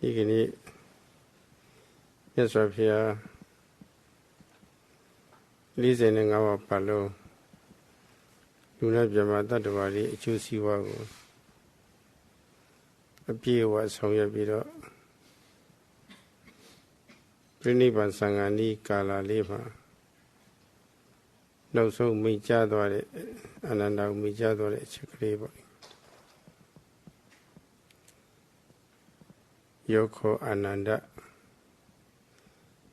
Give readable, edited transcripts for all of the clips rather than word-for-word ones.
ဒီကနေ့မြတ်စွာဘုရား45ပါးပတ်လုံးလူနဲ့မြမတတ္တဝါတွေအကျိုးစီးပွားကိုအပြည့်အဝဆောင်ရွက်ပြီးတော့ပြိဋိဘံသံဃာနီးကာလလေးမှာနောက်ဆုံးမိတ်ကြသွားတဲ့အနန္တကိုမိတ်ကြသွားတဲ့အချက်ကလေးပေါ့ယောခောအနန္တ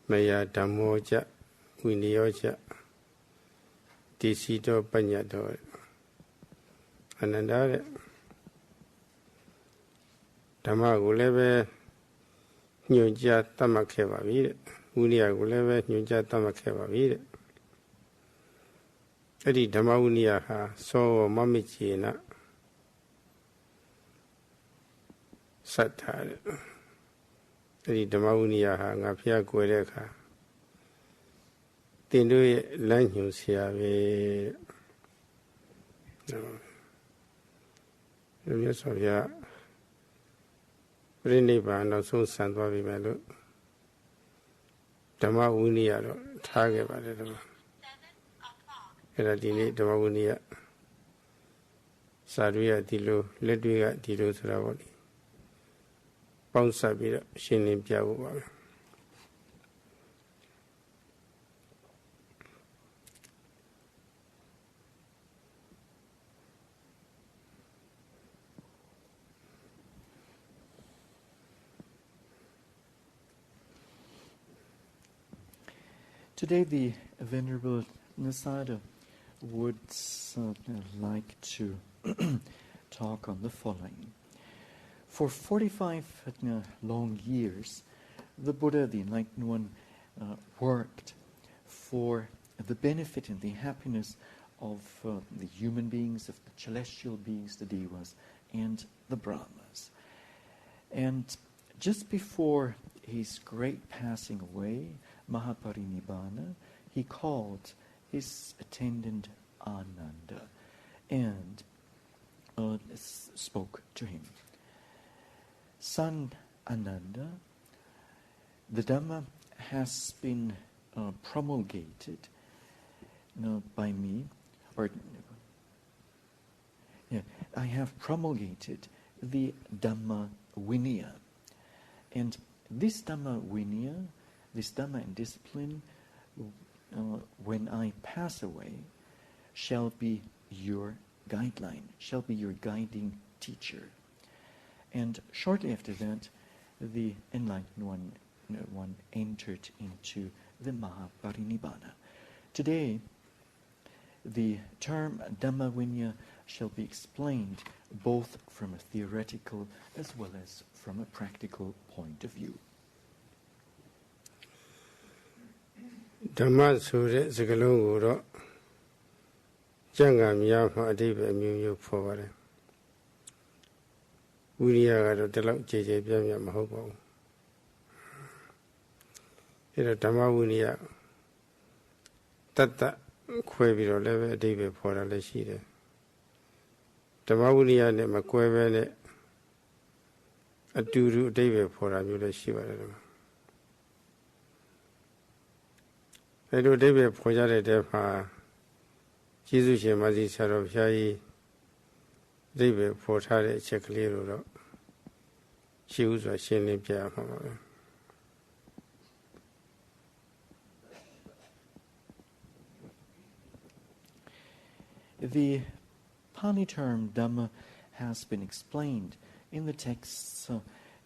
မယဓမ္မောចဝိနည်းယောចတိစီတောပညတ်တော်အနန္တတဲ့ဓမ္မကိုလည်းပဲညွှန်ကြားတတ်မှတ်ခဲ့ပါပြီတဲ့ဝိနည်းကိုလည်းပဲညွှန်ကြားတတ်မှတ်ခဲ့ပါပြီတဲ့အဲ့ဒီဓမ္မဝိနည်းဟာသောမမစ္စေနသတ္ထာတဲ့အဲ့ဒီဓမ္မဝိနည်းဟာငါဖျားကွယ်တဲ့အခါသင်တို့ရဲ့လမ်းညွှန်ဆရာပဲတဲ့မြတ်စွာဘုရားပြိဋိဘံနောက်ဆုံးဆံသွားပြီမဲ့လို့ဓမ္မဝိနည်းတော့ထားခဲ့ပါတယ်တော့အဲ့ဒါဒီနေ့ဓမ္မဝိနည်းစာတွေကဒီလိုလက်တွေကဒီလိုဆိုတာပေါ့ဒီပေါင်းစပ်ပြီးတော့ရှင်းလင်းပြဖို့ပါပဲToday, the Venerable Sayadaw would like to talk on the following. For 45 long years, the Buddha, the Enlightened One, worked for the benefit and the happiness of the human beings, of the celestial beings, the devas, and the Brahmas. And just before his great passing away, Mahaparinibbana, he called his attendant Ananda and spoke to him. Son Ananda, the Dhamma has been promulgated by me, I have promulgated the DhammaVinaya. And this DhammaVinaya, this Dhamma and discipline, when I pass away, shall be your guideline, shall be your guiding teacher. And shortly after that, the Enlightened One entered into the Mahaparinibbana. Today, the term DhammaVinaya shall be explained both from a theoretical as well as from a practical point of view. ဓမ္မဆိုတဲ့စကားလုံးကိုတော့ကျမ်းဂန်များမှာအဓိပ္ပာယ်မျိုးမျိုးဖော်ပါတယ်ဝိရိယကတော့ဒီလောက်ကြေကြေပြန့်ပြန့်မဟုတ်ပါဘူးအဲတော့ဓမ္မဝိရိယတတ်ခွဲပြီးတော့လည်းပဲအဓိပ္ပာယ်ဖော်တာလည်းရှိတယ်ဓမ္မဝိရိယနဲ့မကွဲဘဲနဲ့အတူတူအဓိပ္ပာယ်ဖော်တာမျိုးလည်းရှိပါတယ်အဲလိုအဓိပ္ပာယ်ဖော်ကြတဲ့တည်းမှာကျေးဇူးရှင်မဆီဆရာတော်ဘုရားကြီးအဓိပ္ပာယ်ဖော်ထားတဲ့အချက်ကလေးတို့တော့ရှိဥစွာရှင်းလင်းပြရမှာပါပဲ The Pali term Dhamma has been explained in the texts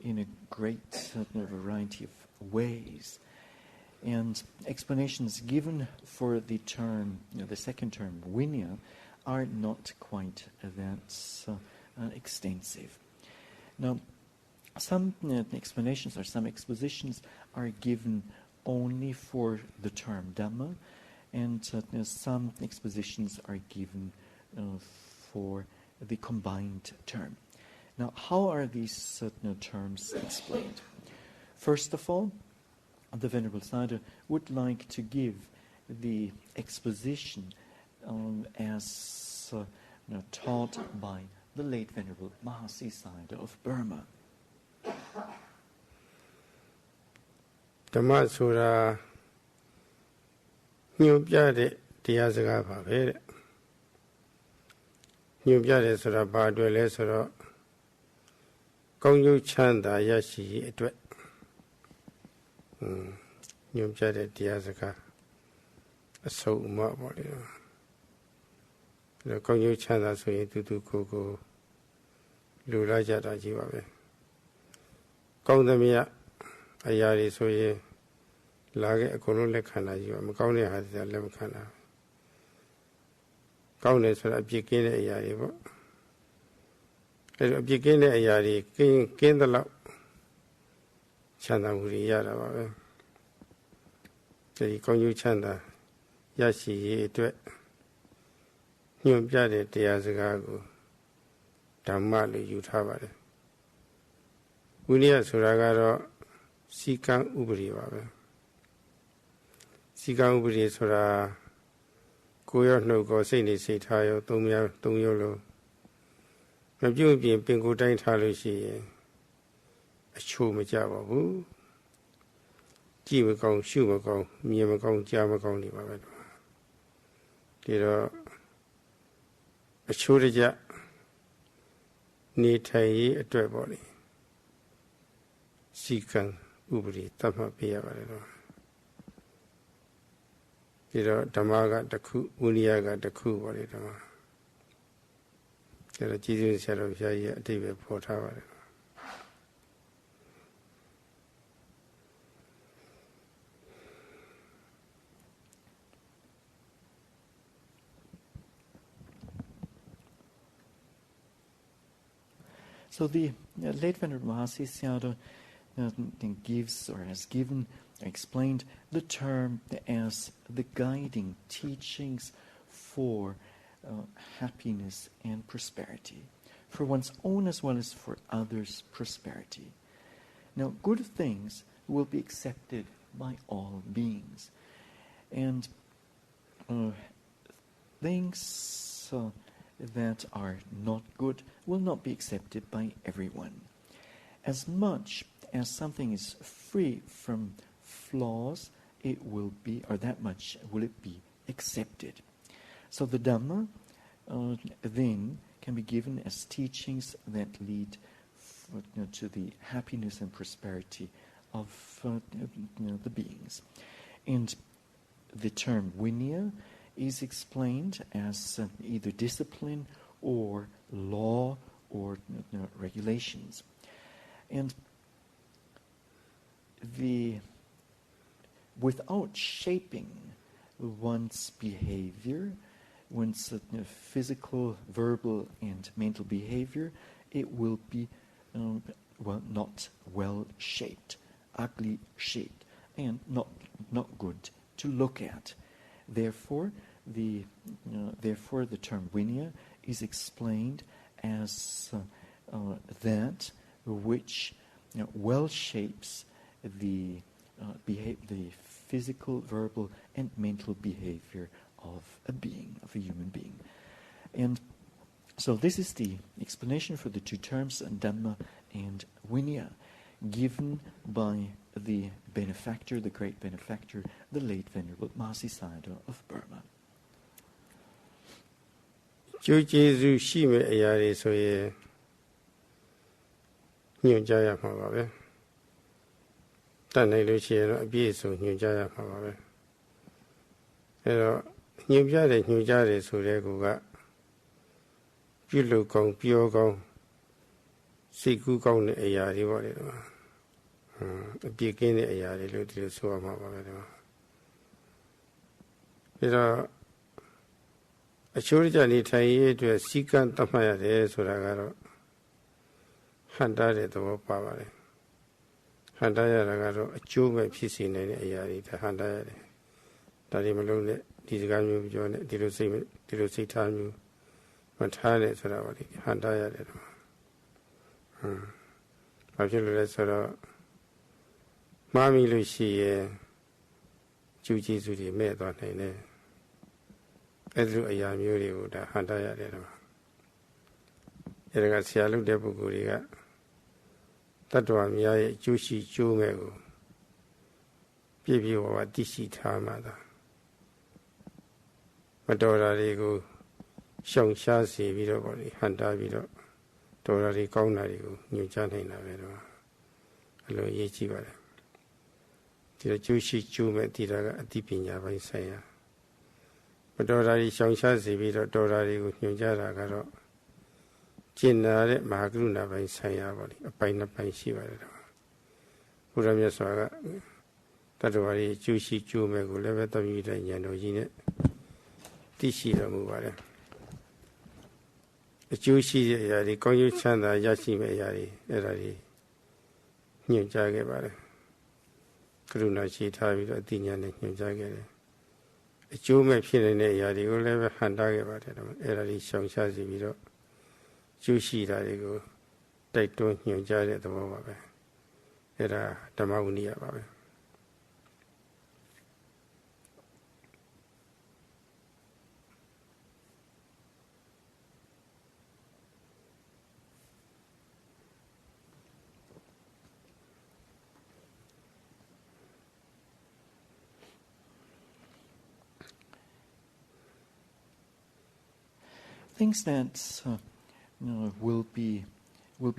in a great variety of ways. And explanations given for the term, the second term, Vinaya, are not quite that extensive. Now, some explanations or some expositions are given only for the term Dhamma, and some expositions are given for the combined term. Now, how are these terms explained? First of all, the Venerable Sayadaw would like to give the exposition as taught by the late Venerable Mahasi Sayadaw of Burma. Dhamma sura nyung piā deတရားစကားပါပဲတဲ့ညွှန်ပြတယ်ဆိုတာဘာအတွက်လဲဆိုတော့ကောင်းကျိုးချမ်းသာရရှိရေးအတွက်ညွှန်ပြတဲ့တရားစကားအဆုံးအမပေါ့လေဒါကောင်းကျိုးချမ်းသာဆိုရင်တူကိုလူလာကြတာကြီးပါပဲကောင်းသမျှအရာတွေဆိုရင်လာခဲ့အကုန်လုံးလက်ခံတာကြီးပါမကောင်းတဲ့ဟာတွေလက်မခံတာကောင်းတယ်ဆိုတာအပြစ်ကင်းတဲ့အရာတွေပေါ့အဲလိုအပြစ်ကင်းတဲ့အရာတွေကင်းသလောက်ချမ်းသာမှုတွေရတာပါပဲဒီကောင်းကျိုးချမ်းသာရရှိရေးအတွက်ညွှန်ပြတဲ့တရားစကားကိုဓမ္မလို့ယူထားပါတယ်ဝိနည်းဆိုတာကတော့စီကံဥပဒေပါပဲစီကံဥပဒေဆိုတာကိုယ်ရောနှုတ်ကိုစိတ်နေစိတ်ထားရောသုံးမျိုးလုံးမပြုတ်ပြင်ပင်ကိုယ်တိုင်းထားလို့ရှိရင်အချိုးမကြပါဘူးကြည့်မကောင်းရှုမကောင်းမြင်မကောင်းကြားမကောင်းနေပါပဲဒီတော့အချိုးတကြနေထိုင်ရေးအတွက်ပေါ့လေစီကံဥပဒေသတ်မှတ်ပေးရပါတယ်တော့ဒီတော့ဓမ္မကတစ်ခုဝိနည်းကတစ်ခုပေါ့လေဓမ္မဒါတော့ကျေးဇူးဆရာတော်ဘုရားကြီးအတိတ်ပဲဖော်ထားပါတယ်So the late Venerable Mahasi Sayadaw gives or has given or explained the term as the guiding teachings for happiness and prosperity, for one's own as well as for others' prosperity. Now, good things will be accepted by all beings, and things that are not good will not be accepted by everyone. As much as something is free from flaws, it will be, or that much will it be accepted. So the Dhamma then can be given as teachings that lead to the happiness and prosperity of the beings. And the term Vinaya is explained as either discipline or law or regulations. And without shaping one's behavior, one's physical, verbal and mental behavior, it will be not well shaped, ugly shaped, and not good to look at. Therefore, the term Vinaya is explained as that which well shapes the physical, verbal, and mental behavior of a being, of a human being. And so this is the explanation for the two terms, Dhamma and Vinaya, given by the benefactor, the great benefactor, the late Venerable Mahasi Sayadaw of Burma. ကျိုးကျေးဇူးရှိမဲ့အရာတွေဆိုရင်ညွှန်ကြားရမှာပါပဲတတ်နိုင်လို့ရှိရင်တော့အပြည့်အစုံညွှန်ကြားရမှာပါပဲအဲတော့ညွှန်ကြားတယ်ဆိုတဲ့ကူကပြုလုပ်ကောင်းပြောကောင်းစိတ်ကူးကောင်းတဲ့အရာတွေပေါ့လေဒီမှာအပြည့်ကင်းတဲ့အရာတွေလို့ဒီလိုဆိုရမှာပါပဲဒီမှာဒါတော့အချိုးကြနေထိုင်ရေးအတွက်စီကံသတ်မှတ်ရတယ်ဆိုတာကတော့ဟန်တာတဲ့သဘောပါပါတယ်ဟန်တာရတာကတော့အကျိုးပဲဖြစ်စေနိုင်တဲ့အရာတွေဒါဟန်တာရတယ်ဒါတွေမလုံးနဲ့ဒီစကားမျိုးပြောနဲ့ဒီလိုစိတ်ထားမျိုးမထားနဲ့ဆိုတာပါလေဟန်တာရတယ်တော့ဘာဖြစ်လို့လဲဆိုတော့မှားမိလို့ရှိရင်ကျူးကျေးဇူးတွေမဲ့သွားနိုင်တယ်အဲ့ဒီလိုအရာမျိုးတွေကိုဒါဟန်တာရတယ်တော့အဲ့ဒါကဆရာလုပ်တဲ့ပုဂ္ဂိုလ်တွေကတတ္တဝါများရဲ့အကျိုးရှိကျိုးမဲ့ကို ပြည့်ပြည့်ဝဝသိရှိထားမှသာမတော်တာတွေကိုရှောင်ရှားစေပြီးတော့ပေါ့လေဟန်တာပြီးတော့တော်တာတွေကောင်းတာတွေကိုညွှန်ကြားနိုင်တာပဲတော့အလိုအရေးကြီးပါတယ်ဒီတော့ကျိုးရှိကျိုးမဲ့တည်တာကအသိပညာပိုင်းဆိုင်ရာမတော်တာတွေရှောင်ရှားစေပြီးတော့တော်တာတွေကိုညွှန်ကြားတာကတော့ကျင့်နာတဲ့မဟာကရုဏာပိုင်းဆိုင်ရာပေါ့လေအပိုင်းနှစ်ပိုင်းရှိပါတယ်တော့ဘုရားမြတ်စွာကတတ္တဝါတွေကျိုးရှိကျိုးမဲ့ကိုလည်းပဲသတိတဲ့ဉာဏ်တော်ကြီးနဲ့သိရှိတော်မူပါတယ်အကျိုးရှိတဲ့အရာတွေကောင်းကျိုးချမ်းသာရရှိမဲ့အရာတွေအဲ့ဒါတွေညွှန်ကြားခဲ့ပါတယ်ကရုဏာရှိထားပြီးတော့အသိဉာဏ်နဲ့ညွှန်ကြားခဲ့တယ်အကျိုးမဲ့ဖြစ်နေတဲ့အရာတွေကိုလည်းပဲဟန်တာခဲ့ပါတယ်တော့အဲ့ဒါတွေရှောင်ရှားစီပြီးတော့ကျိုးရှိတာတွေကိုတိုက်တွန်းညွှန်ကြားတဲ့သဘောပါပဲအဲ့ဒါဓမ္မဝိနည်းပါပဲ Things that will be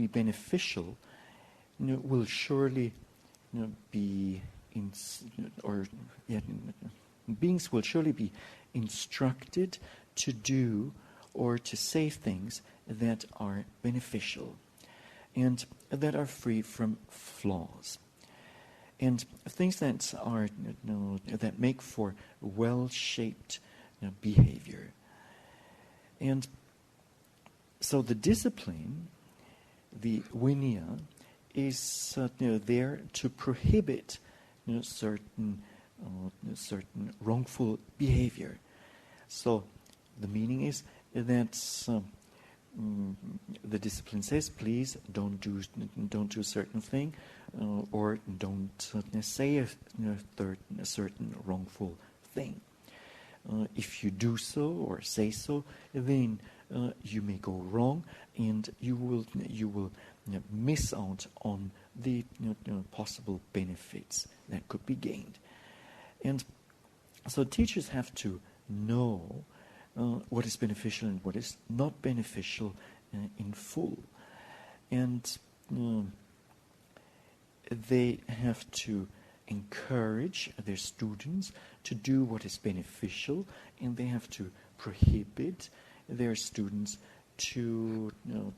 beneficial, will surely be beings will surely be instructed to do or to say things that are beneficial and that are free from flaws. And things that are that make for well-shaped behavior. And so the discipline, the vinaya, is there to prohibit certain wrongful behavior. So the meaning is that the discipline says, please don't do a certain thing, or don't say a certain wrongful thing. If you do so or say so, then you may go wrong, and you will miss out on the possible benefits that could be gained. And so teachers have to know what is beneficial and what is not beneficial in full, and they have to encourage their students to do what is beneficial, and they have to prohibit their students to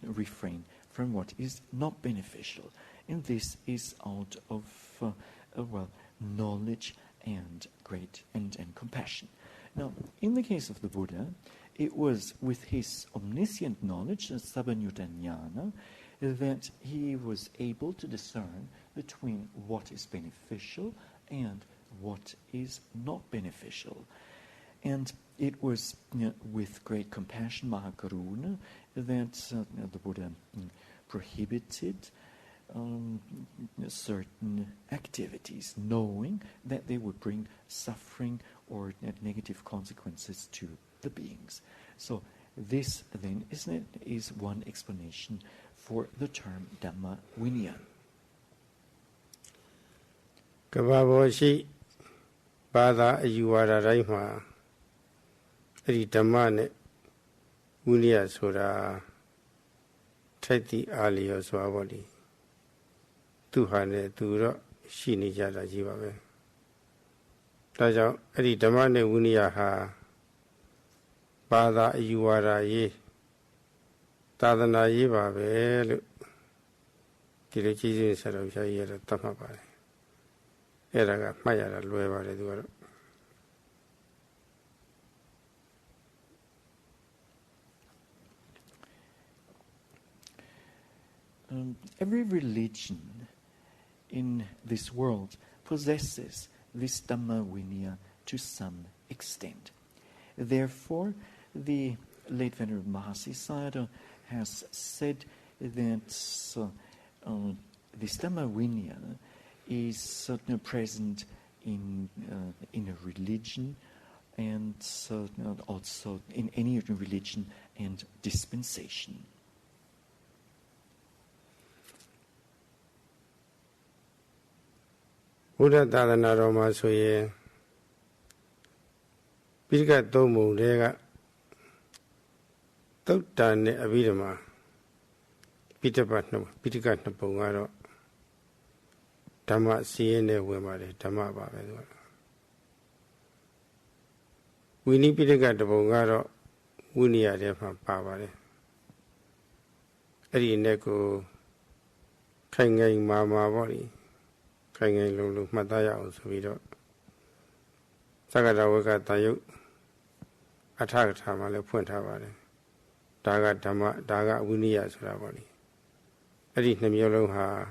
refrain from what is not beneficial. And this is out of knowledge and compassion. Now, in the case of the Buddha, it was with his omniscient knowledge, sabanyutanyana, that he was able to discern between what is beneficial and what is not beneficial. And it was with great compassion, Mahakaruna, that the Buddha prohibited certain activities, knowing that they would bring suffering or negative consequences to the beings. So this then is one explanation for the term DhammaVinaya. ကဘာပေါ်ရှိဘာသာအယူဝါဒတိုင်းမှာအဲ့ဒီဓမ္မနဲ့ဝိနည်းဆိုတာထိုက်သည့်အားလျော်စွာပေါ့လေသူဟာနဲ့သူတော့ရှိနေကြတာကြီးပါပဲဒါကြောင့်အဲ့ဒီဓမ္မနဲ့ဝိနည်းဟာဘာသာအယူဝါဒရေးသာသနာရေးပါပဲလို့ဒီလိုကြီးကြီးဆရာတော်ဘုရားကြီးကတော့သတ်မှတ်ပါတယ်အဲ့ဒါကမှတ်ရတာလွယ်ပါတယ်သူကတော့ Every religion in this world possesses this DhammaVinaya to some extent. Therefore, the late Venerable Mahasi Sayadaw has said that this DhammaVinaya is present in a religion, and also in any religion and dispensation. ဝ Buddha Tadana Roma Soye Pirka Tomu Lega Totane Abidama Pitapatno Pitikatna Pongaro Dhamma Siene Wemare Dhamma Baba We need Pitikat Pongaro Winia Defa Pavare Eri Neko Kangai Mama Body Kangai Lulu Mataya also Vido Sagadawaka Tayu Attack Tamale Puntavare Daga Dhamma Daga Winia Surabani Eri Namyolo Ha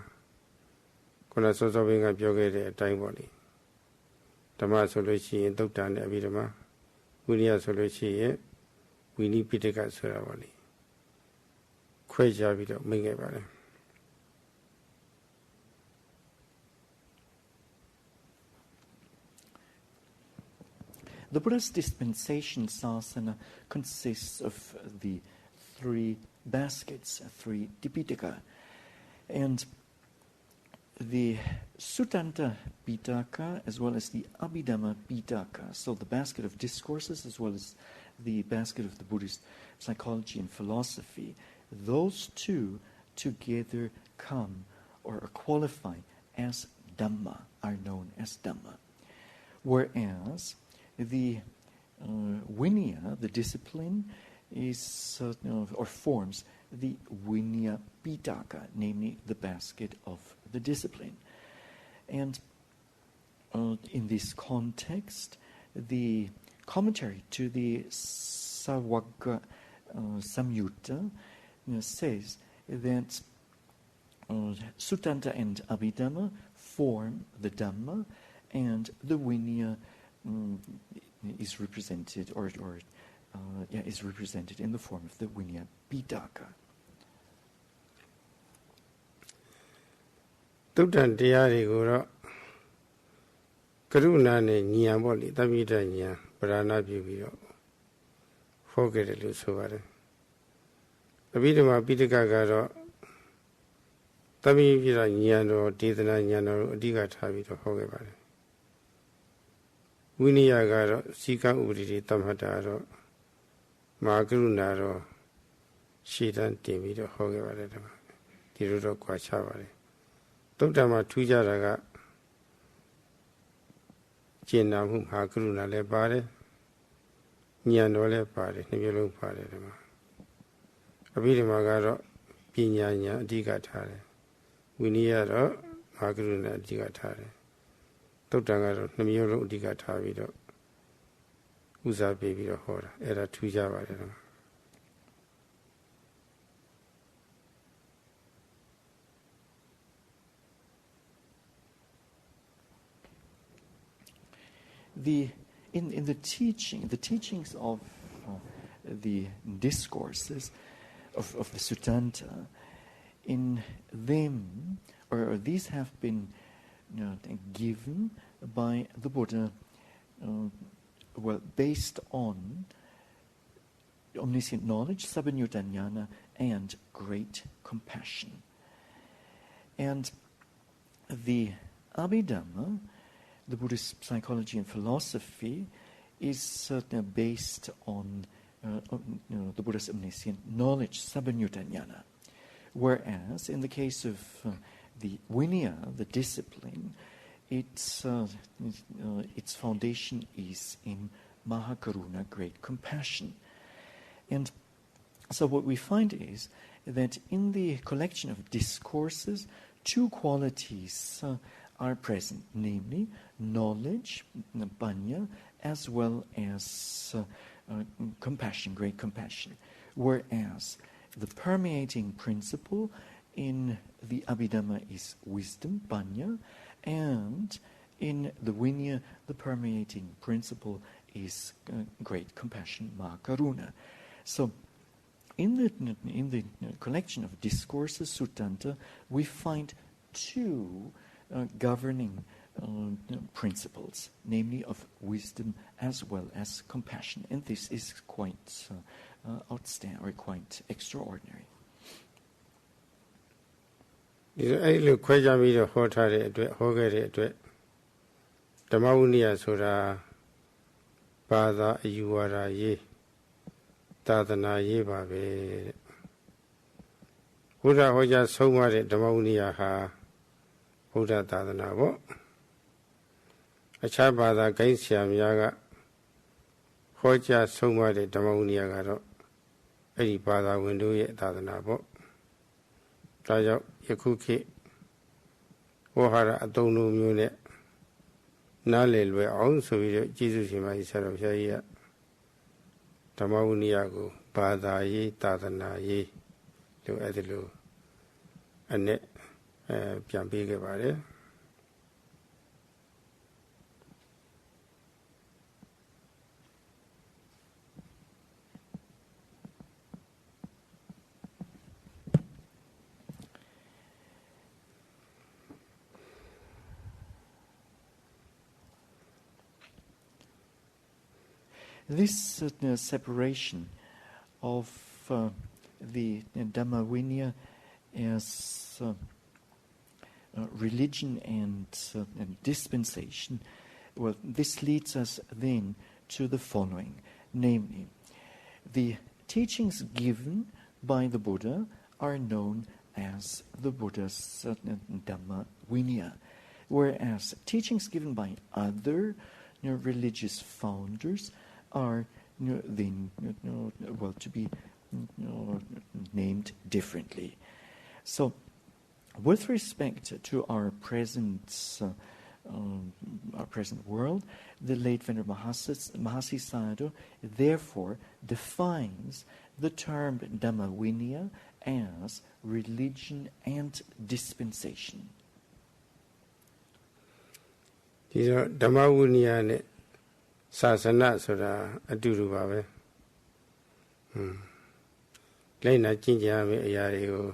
Kona Soso Vinga Pyoge Time Body Dhamma Solushi and Doktan Abidama Winia Solushi We need Pitika Surabani Quaja Vido Mingabare. The Buddha's dispensation sasana consists of the three baskets, three Dipitaka, and the Suttanta Pitaka as well as the Abhidhamma Pitaka, so the basket of discourses as well as the basket of the Buddhist psychology and philosophy. Those two together come or qualify as Dhamma, are known as Dhamma. Whereas the Vinaya, the discipline, is or forms the Vinaya Pitaka, namely the basket of the discipline. And in this context, the commentary to the Savagga Samyutta says that Suttanta and Abhidhamma form the Dhamma, and the Vinaya is represented is represented in the form of the Vinaya Pitaka. Tutan Tiari Guru Karuna Nia Boli, Tabita Nia, Brana Bibio. Forget it, Lusovare. Abhidhamma Pitaka Garo Tabita Niano, Tithana Niano, Diga Tabito Hogabare. Vinaya Garo, Sika Uri Tamhataro, Magrunaro, Shitan Timito Hogabare, Tirudo Quachavare. Totama Tujaraga Jinamu Hagruna Le Pare, Niano Le Pare, Nebulu Pare. Abhidhamma Garo, Pinyanya, Digatare. Vinaya Magruna Digatare. Totangaro, Namyolo Digatavido Uza Baby Hora, Era Tujava. In the teachings of the discourses of the Suttanta, in them, or these have been given by the Buddha, based on omniscient knowledge, sabanyutta jnana, and great compassion. And the Abhidhamma, the Buddhist psychology and philosophy, is based on the Buddha's omniscient knowledge, sabanyutta jnana. Whereas in the case of the Vinaya, the discipline, its foundation is in Mahakaruna, great compassion. And so what we find is that in the collection of discourses, two qualities are present, namely knowledge, panya, as well as compassion, great compassion. Whereas the permeating principle in the Abhidhamma is wisdom, panya, and in the Vinaya, the permeating principle is great compassion, mahakaruna. So, in the collection of discourses, Suttanta, we find two governing principles, namely of wisdom as well as compassion, and this is quite outstanding or quite extraordinary. Dhammaviniyaဆိုတာဘာသာအယူဝါဒရေးသာသနာရေးပါပဲတဲ့ဘုရားဟောကြားဆုံးမတဲ့ Dhammaviniya ဟာဘုရားသာသနာပေါ့အခြားဘာသာကိန်းဆရာများကဟောကြားဆုံးမတဲ့ Dhammaviniya ကတော့အဲ့ဒီဘာသာဝင်တို့ရဲ့သာသနာပေါ့ဒါကြောင့်ယခုခေတ်ဝါဟာရအသုံးလိုမျိုးနဲ့နားလည်လွယ်အောင်ဆိုပြီးတော့ကျေးဇူးရှင်မကြီးဆရာတော်ဘုရားကြီးက Dhammaviniya ကိုဘာသာရေးသာသနာရေးလို့အဲ့ဒီလိုအနဲ့ပြန်ပေးခဲ့ပါတယ် This separation of the Dhammaviniya as religion and dispensation, well, this leads us then to the following, namely, the teachings given by the Buddha are known as the Buddha's Dhammaviniya, whereas teachings given by other religious founders are then well to be named differently. So, with respect to our present world, the late Venerable Mahasi Sayadaw therefore defines the term Dhammaviniya as religion and dispensation. These are Dhammaviniya Sasanaဆိုတာအတူတူပါပဲလိုက်နာကျင့်ကြရမယ့်အရာတွေကို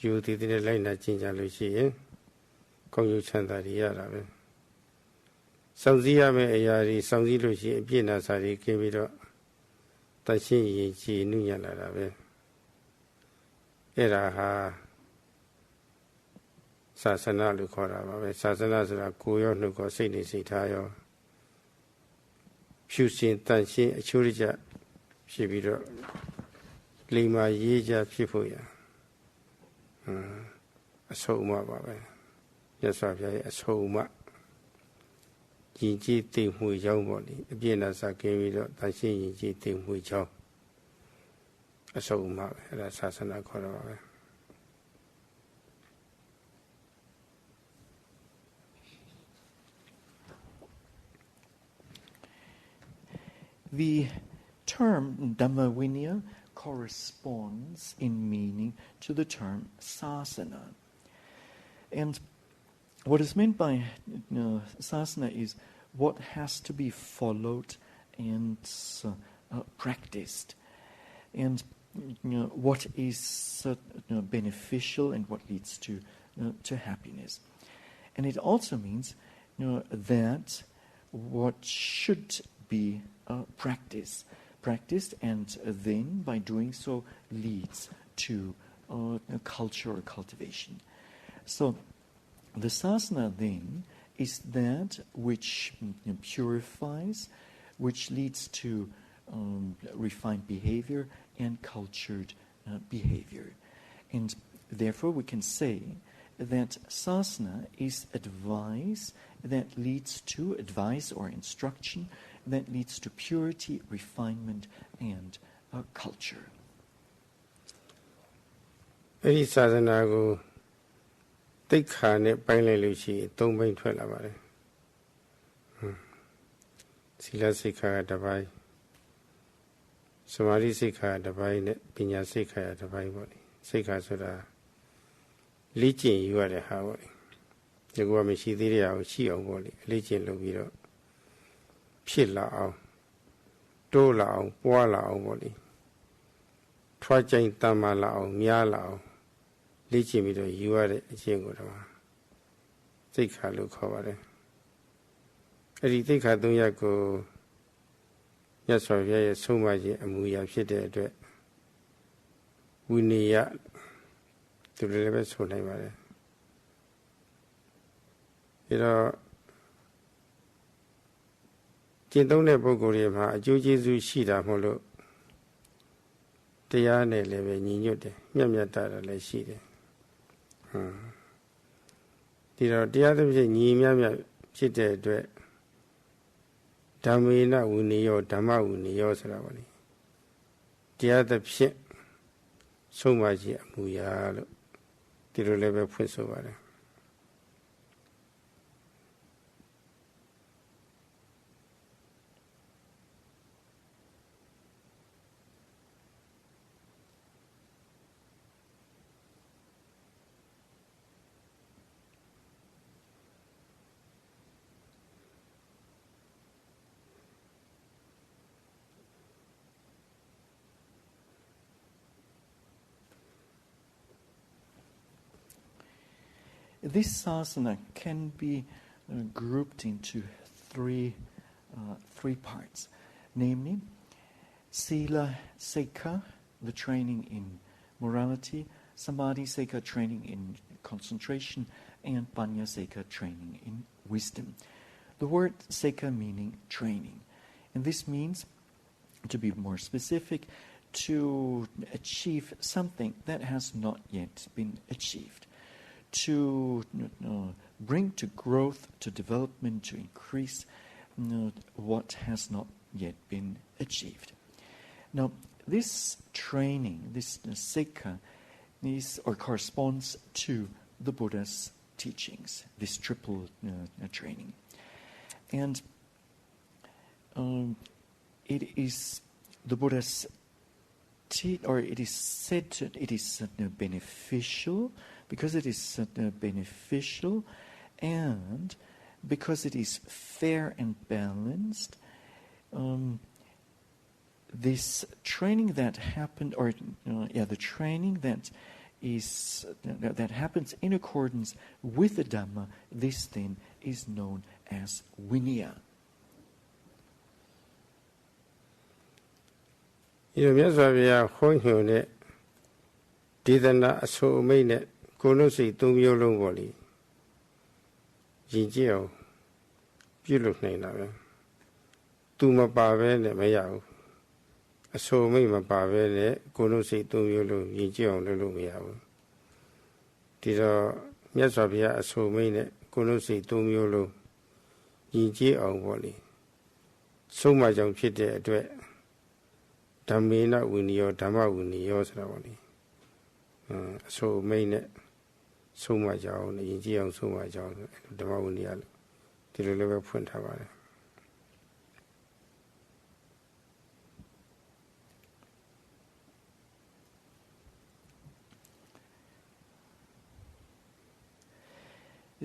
ယူတည်တဲ့လိုက်နာကျင့်ကြလို့ရှိရင်ကောင်းကျိုးချမ်းသာတွေရတာပဲစောင့်စည်းရမယ့်အရာတွေစောင့်စည်းလို့ရှိရင်အပြည့်နာစာတွေကင်းပြီးတော့တန်ရှင်းရင်ကြည်နုညံ့လာတာပဲအဲ့ဒါဟာศาสนาလို့ခေါ်တာပါပဲศาสนาဆိုတာကိုယ်ရောနှုတ်ရောစိတ်နဲ့စိတ်ထားရောဖြူစင်တန်ရှင်းအချိုးကျဖြစ်ပြီးတော့လိမ္မာရေးကြဖြစ်ဖို့ရအဆုံးအမပါပဲရသော်ပြရဲ့အဆုံးအမရင်ကြည်သိမှုကြောင့်ပေါ့လေအပြည့်နဲ့စကင်းပြီးတော့တန်ရှင်းရင်ကြည်သိမှုကြောင့်အဆုံးအမပဲအဲ့ဒါศาสนาခေါ်တာပါပဲ The term Dhammaviniya corresponds in meaning to the term sasana. And what is meant by sasana is what has to be followed and practiced. And what is beneficial and what leads to happiness. And it also means that what should be practiced, and then by doing so leads to culture or cultivation. So the sasana then is that which purifies, which leads to refined behavior and cultured behavior. And therefore we can say that sasana is advice that leads to advice or instruction that leads to purity, refinement, and culture. အဲ့ဒီသာသနာကိုတိက္ခာနဲ့ပိုင်းလိုက်လို့ရှိရင်သုံးပိုင်းထွက်လာပါတယ်။သီလစိက္ခာကတစ်ပိုင်းစမာဓိစိက္ခာတစ်ပိုင်းနဲ့ပညာစိက္ခာတစ်ပိုင်းပေါ့လေ။စိက္ခာဆိုတာလေ့ကျင့်ယူရတဲ့ဟာပေါ့လေ။ဒီကောမရှိသေးတဲ့ဟာကိုရှိအောင်ပေါ့လေ။လေ့ကျင့်လုပ်ပြီးတော့ဖြစ်လာအောင်တိုးလာအောင်ပွားလာအောင်ပေါ့လေထွားကြိမ်တမ်းမာလာအောင်များလာအောင်လေ့ကျင့်ပြီးတော့ယူရတဲ့အကျင့်ကိုတော့သိက္ခာလို့ခေါ်ပါတယ်အဲ့ဒီသိက္ခာ၃ရပ်ကိုမြတ်စွာဘုရားရဲ့ဆုံးမခြင်းအမူအရာဖြစ်တဲ့အတွက်ဝိနည်းယသူလည်းပဲဆိုနိုင်ပါတယ်ဒါတော့ ကျင့်သုံးတဲ့ပုဂ္ဂိုလ်တွေမှာအကျိုးကျေးဇူးရှိတာမို့လို့တရားနဲ့လည်းပဲညီညွတ်တယ်မြတ်မြတ်တာလည်းရှိတယ်ဒီတော့တရားသဖြင့်ညီမြတ်မြတ်ဖြစ်တဲ့အတွက်ဓမ္မေနဝိနည်းယောဓမ္မဝိနည်းယောဆိုတာပါလေတရားသဖြင့်ဆုံးမခြင်းအမူအရာလို့ဒီလိုလည်းပဲဖွင့်ဆိုပါတယ်This asana can be grouped into three parts, namely Sila Sekha, the training in morality, Samadhi Sekha, training in concentration, and Panya Sekha, training in wisdom. The word Sekha meaning training, and this means, to be more specific, to achieve something that has not yet been achieved. To bring to growth, to development, to increase what has not yet been achieved. Now, this training, this Sekha, is or corresponds to the Buddha's teachings, this triple training. And it is the Buddha's it is said to, it is beneficial, because it is beneficial and because it is fair and balanced. This training that happened, the training that is that happens in accordance with the Dhamma, this then is known as Vinaya. ဒီလိုမြတ်စွာဘုရားဟောညွှန်တဲ့ဒေသနာအဆိုအမိန့်နဲ့ကိုယ်လုံးစိတ်သုံးမျိုးလုံးပေါ့လေယဉ်ကျေးအောင်ပြုလုပ်နိုင်တာပဲသူမပါဘဲနဲ့မရဘူးအဆိုအမိန့်မပါဘဲနဲ့ကိုယ်လုံးစိတ်သုံးမျိုးလုံးယဉ်ကျေးအောင်လုပ်လို့မရဘူးဒီတော့မြတ်စွာဘုရားအဆိုအမိန့်နဲ့ကိုယ်လုံးစိတ်သုံးမျိုးလုံးယဉ်ကျေးအောင်ပေါ့လေဆုံးမကြောင်ဖြစ်တဲ့အတွက်ဓမ္မေနဝိနည်းယောဓမ္မဝိနည်းယောဆိုတာပေါ့လေအဆိုအမိန့်နဲ့ဆုံးမကြအောင်ယဉ်ကျေးအောင်ဆုံးမကြအောင်ဓမ္မဝိနည်းလို့ဒီလိုလည်းပဲဖွင့်ထားပါတယ်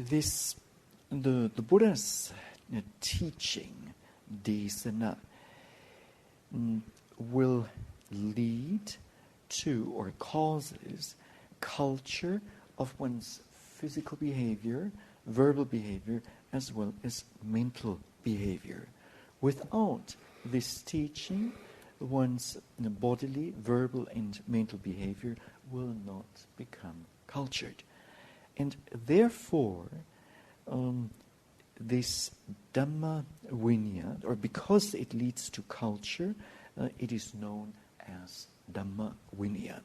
The Buddha's teaching, desana, will lead to or causes culture of one's physical behavior, verbal behavior, as well as mental behavior. Without this teaching, one's bodily, verbal, and mental behavior will not become cultured. And therefore, this DhammaVinaya, or because it leads to culture, it is known as DhammaVinaya.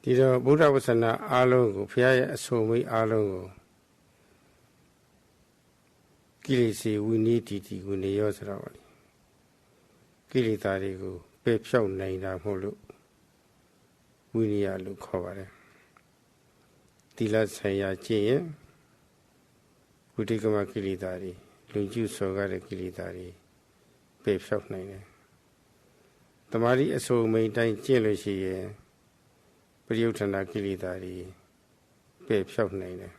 ဒီတော့ဗုဒ္ဓဝါဆနာအားလုံးကိုဘုရားရဲ့အဆိုအမိန့်အားလုံးကိုကိလေသာဝိနည်းတည်တည်ကိုနေရောဆိုတော့ဗောလေကိလေသာတွေကိုပယ်ဖြောက်နိုင်တာမဟုတ်လို့ဝိနည်းလို့ခေါ်ပါတယ်သီလဆိုင်ရာကျင့်ရင်ဝိတိကမကိလေသာတွေလူကျူစော်ကားတဲ့ကိလေသာတွေပယ်ဖြောက်နိုင်တယ်တမာတိအဆိုအမိန့်တိုင်းကျင့်လို့ရှိရင်ပရိယုဌာဏကိလေသာတွေပယ်ဖြောက်နိုင်တယ်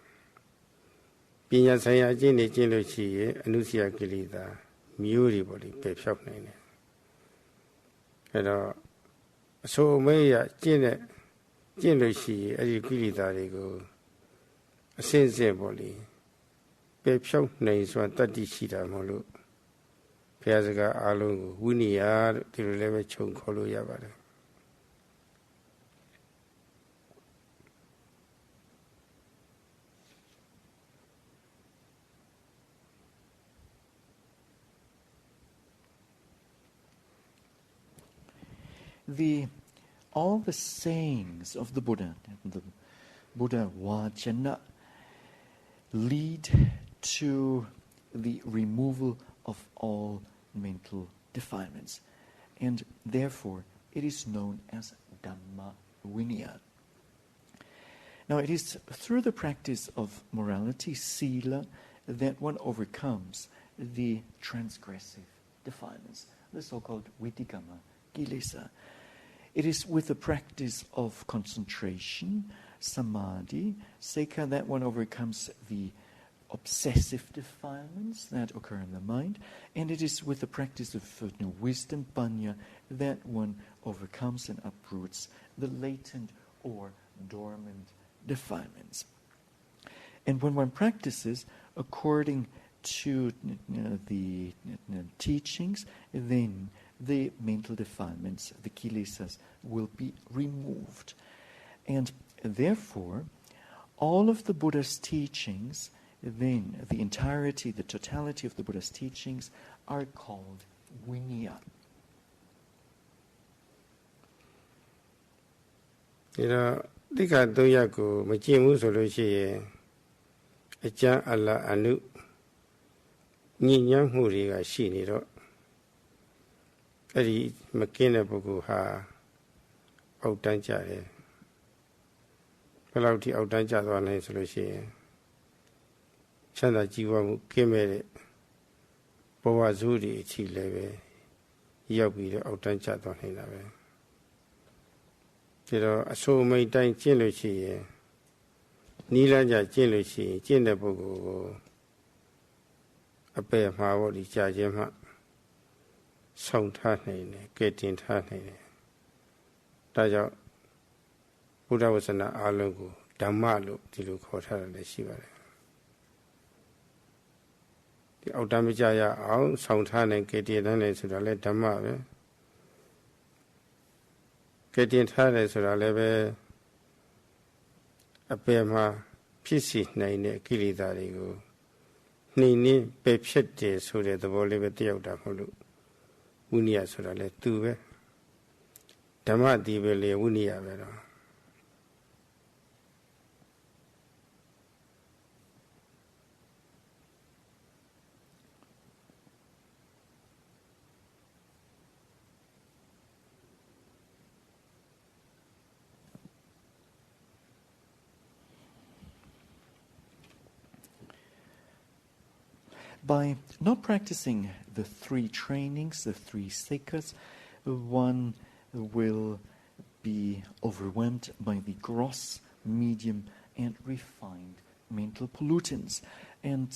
ပညာဆိုင်ရာအကျင့်တွေကျင့်လို့ရှိရင်အနုစရကိလေသာမျိုးတွေပေါ့လေပယ်ဖြောက်နိုင်တယ်အဲတော့အဆိုအမိန့်ရကျင့်လို့ရှိရင်အဲ့ဒီကိလေသာတွေကိုအစင်းစင်းပေါ့လေပယ်ဖြောက်နိုင်စွာတတ္တိရှိတာမဟုတ်လို့ဘုရားစကားအားလုံးကိုဝိနည်းလို့ဒီလိုလည်းပဲခြုံခေါ်လို့ရပါတယ် The all the sayings of the Buddha Vajana, lead to the removal of all mental defilements. And therefore, it is known as DhammaVinaya. Now, it is through the practice of morality, sila, that one overcomes the transgressive defilements, the so-called vitikama, kilesa. It is with the practice of concentration, samadhi, sekha, that one overcomes the obsessive defilements that occur in the mind, and it is with the practice of wisdom, panya, that one overcomes and uproots the latent or dormant defilements. And when one practices according to the teachings, then the mental defilements, the kilesas, will be removed. And therefore, all of the Buddha's teachings, then the entirety, the totality of the Buddha's teachings are called Vinaya. Chanda jiwa mu kemere bawa zuri ichi lebeရောက်ပြီးတော့အောက်တန်းကျသွားနေတာပဲဒါတော့အဆိုအမိတ်တိုင်းကျင့်လို့ရှိရင်နီးလန်းကြကျင့်လို့ရှိရင်ကျင့်တဲ့ပုဂ္ဂိုလ်ကိုအပယ်မှာပေါ့ဒီကြာခြင်းမှဆောင်ထားနိုင်တယ်ကဲတင်ထားနိုင်တယ်ဒါကြောင့်ဘုရားဝါစနာအားလုံးကိုဓမ္မလို့ဒီလိုခေါ်ထားတယ်လည်းရှိပါတယ်အောက်တမ်းမကြရအောင်ဆောင်ထားနိုင်ကေတင်ထားနိုင်ဆိုတာလဲဓမ္မပဲကေတင်ထားတယ်ဆိုတာလည်းပဲအပယ်မှာဖြစ်စီနိုင်တဲ့ကိလေသာတွေကိုနှိမ့်နှင်းပယ်ဖြစ်တယ်ဆိုတဲ့သဘောလေးပဲတယောက်တာမဟုတ်လို့ဝိနည်းဆိုတာလဲသူပဲဓမ္မတိပဲလေဝိနည်းပဲတော့By not practicing the three trainings, the three sikkha's, one will be overwhelmed by the gross, medium, and refined mental pollutants. And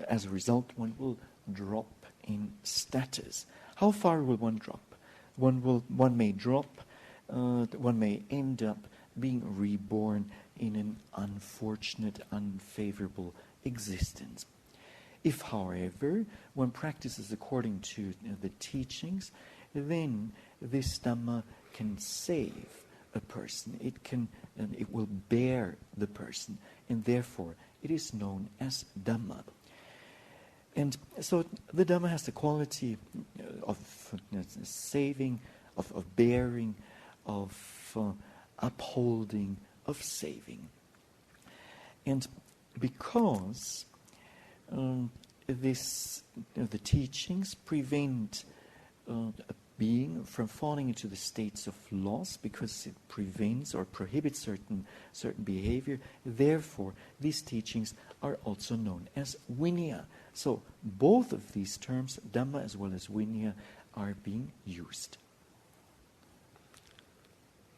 as a result, one will drop in status. How far will one drop? One may drop, one may end up being reborn in an unfortunate, unfavorable existence. If, however, one practices according to the teachings, then this Dhamma can save a person. It will bear the person, and therefore it is known as Dhamma. And so the Dhamma has the quality of saving, of bearing, of upholding, of saving. And because the teachings prevent a being from falling into the states of loss, because it prevents or prohibits certain behavior. Therefore, these teachings are also known as Vinaya. So both of these terms, Dhamma as well as Vinaya, are being used.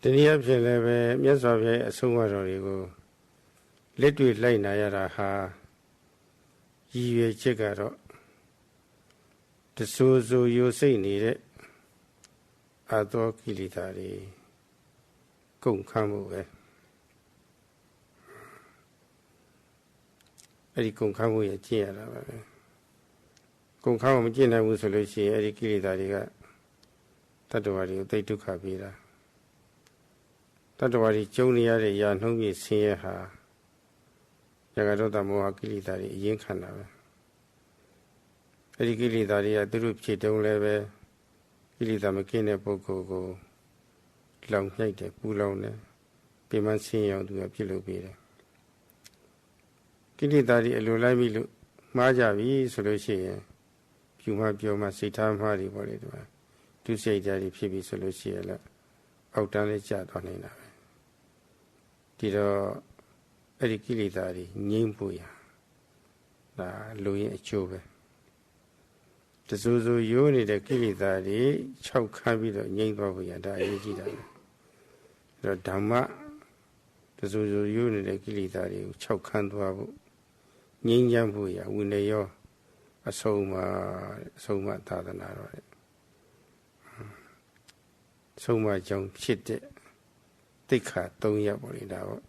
တနည်းအားဖြင့်လည်းပဲမြတ်စွာဘုရားရဲ့အဆုံးအမတော်တွေကိုလက်တွေ့လိုက်နာရတာဟာရည်ရွယ်ချက်ကတော့တဆိုးဆိုးရိုးစိတ်နေတဲ့အာသောကိလေသာတွေကုန်ခန်းမှုပဲအဲ့ဒီကုန်ခန်းမှုရဲ့ကျင့်ရတာပဲကုန်ခန်းမှုမကျင့်နိုင်ဘူးဆိုလို့ရှိရင်အဲ့ဒီကိလေသာတွေကတတ္တဝါတွေကိုသိဒုက္ခပေးတာတတ္တဝါတွေကျုံနေရတဲ့ရာနှုံးပြဆင်းရဲဟာယဂဒေါသမောဟကိလေသာတွေအရင်ခံတာပဲအဲ့ဒီကိလေသာတွေကသူတို့ဖြစ်တုံးလည်းပဲ ကိလေသာမကင်းတဲ့ပုဂ္ဂိုလ်ကိုလောင်မြိုက်တယ်ပူလောင်တယ်ပြမဆင်းရောင်သူကပြုလုပ်ပေးတယ်ကိလေသာတွေအလိုလိုက်ပြီလို့မှားကြပြီဆိုလို့ရှိရင်ဖြူမှပြောမှစိတ်ထားမှားတွေပေါ့လေဒီမှာဒုစိတ်ဓာတ်တွေဖြစ်ပြီဆိုလို့ရှိရင်လည်းအောက်တန်းလေးကျသွားနေတာပဲဒီတော့အဲ့ဒီကိလေသာတွေငြိမ်းဖို့ရဒါလူရင်အကျိုးပဲတစိုးစိုးရိုးနေတဲ့ကိလေသာတွေ6ခန်းပြီးတော့ငြိမ်းသွားဖို့ရဒါအရေးကြီးတာပဲအဲ့တော့ဓမ္မတစိုးစိုးရိုးနေတဲ့ကိလေသာတွေကို6ခန်းသွားဖို့ငြိမ်းချမ်းဖို့ရဝိနည်းရောအဆုံးမသာသနာတော်တဲ့ဆုံးမကြောင့်ဖြစ်တဲ့သိက္ခာ3ရပ်ပေါ့လေဒါပေါ့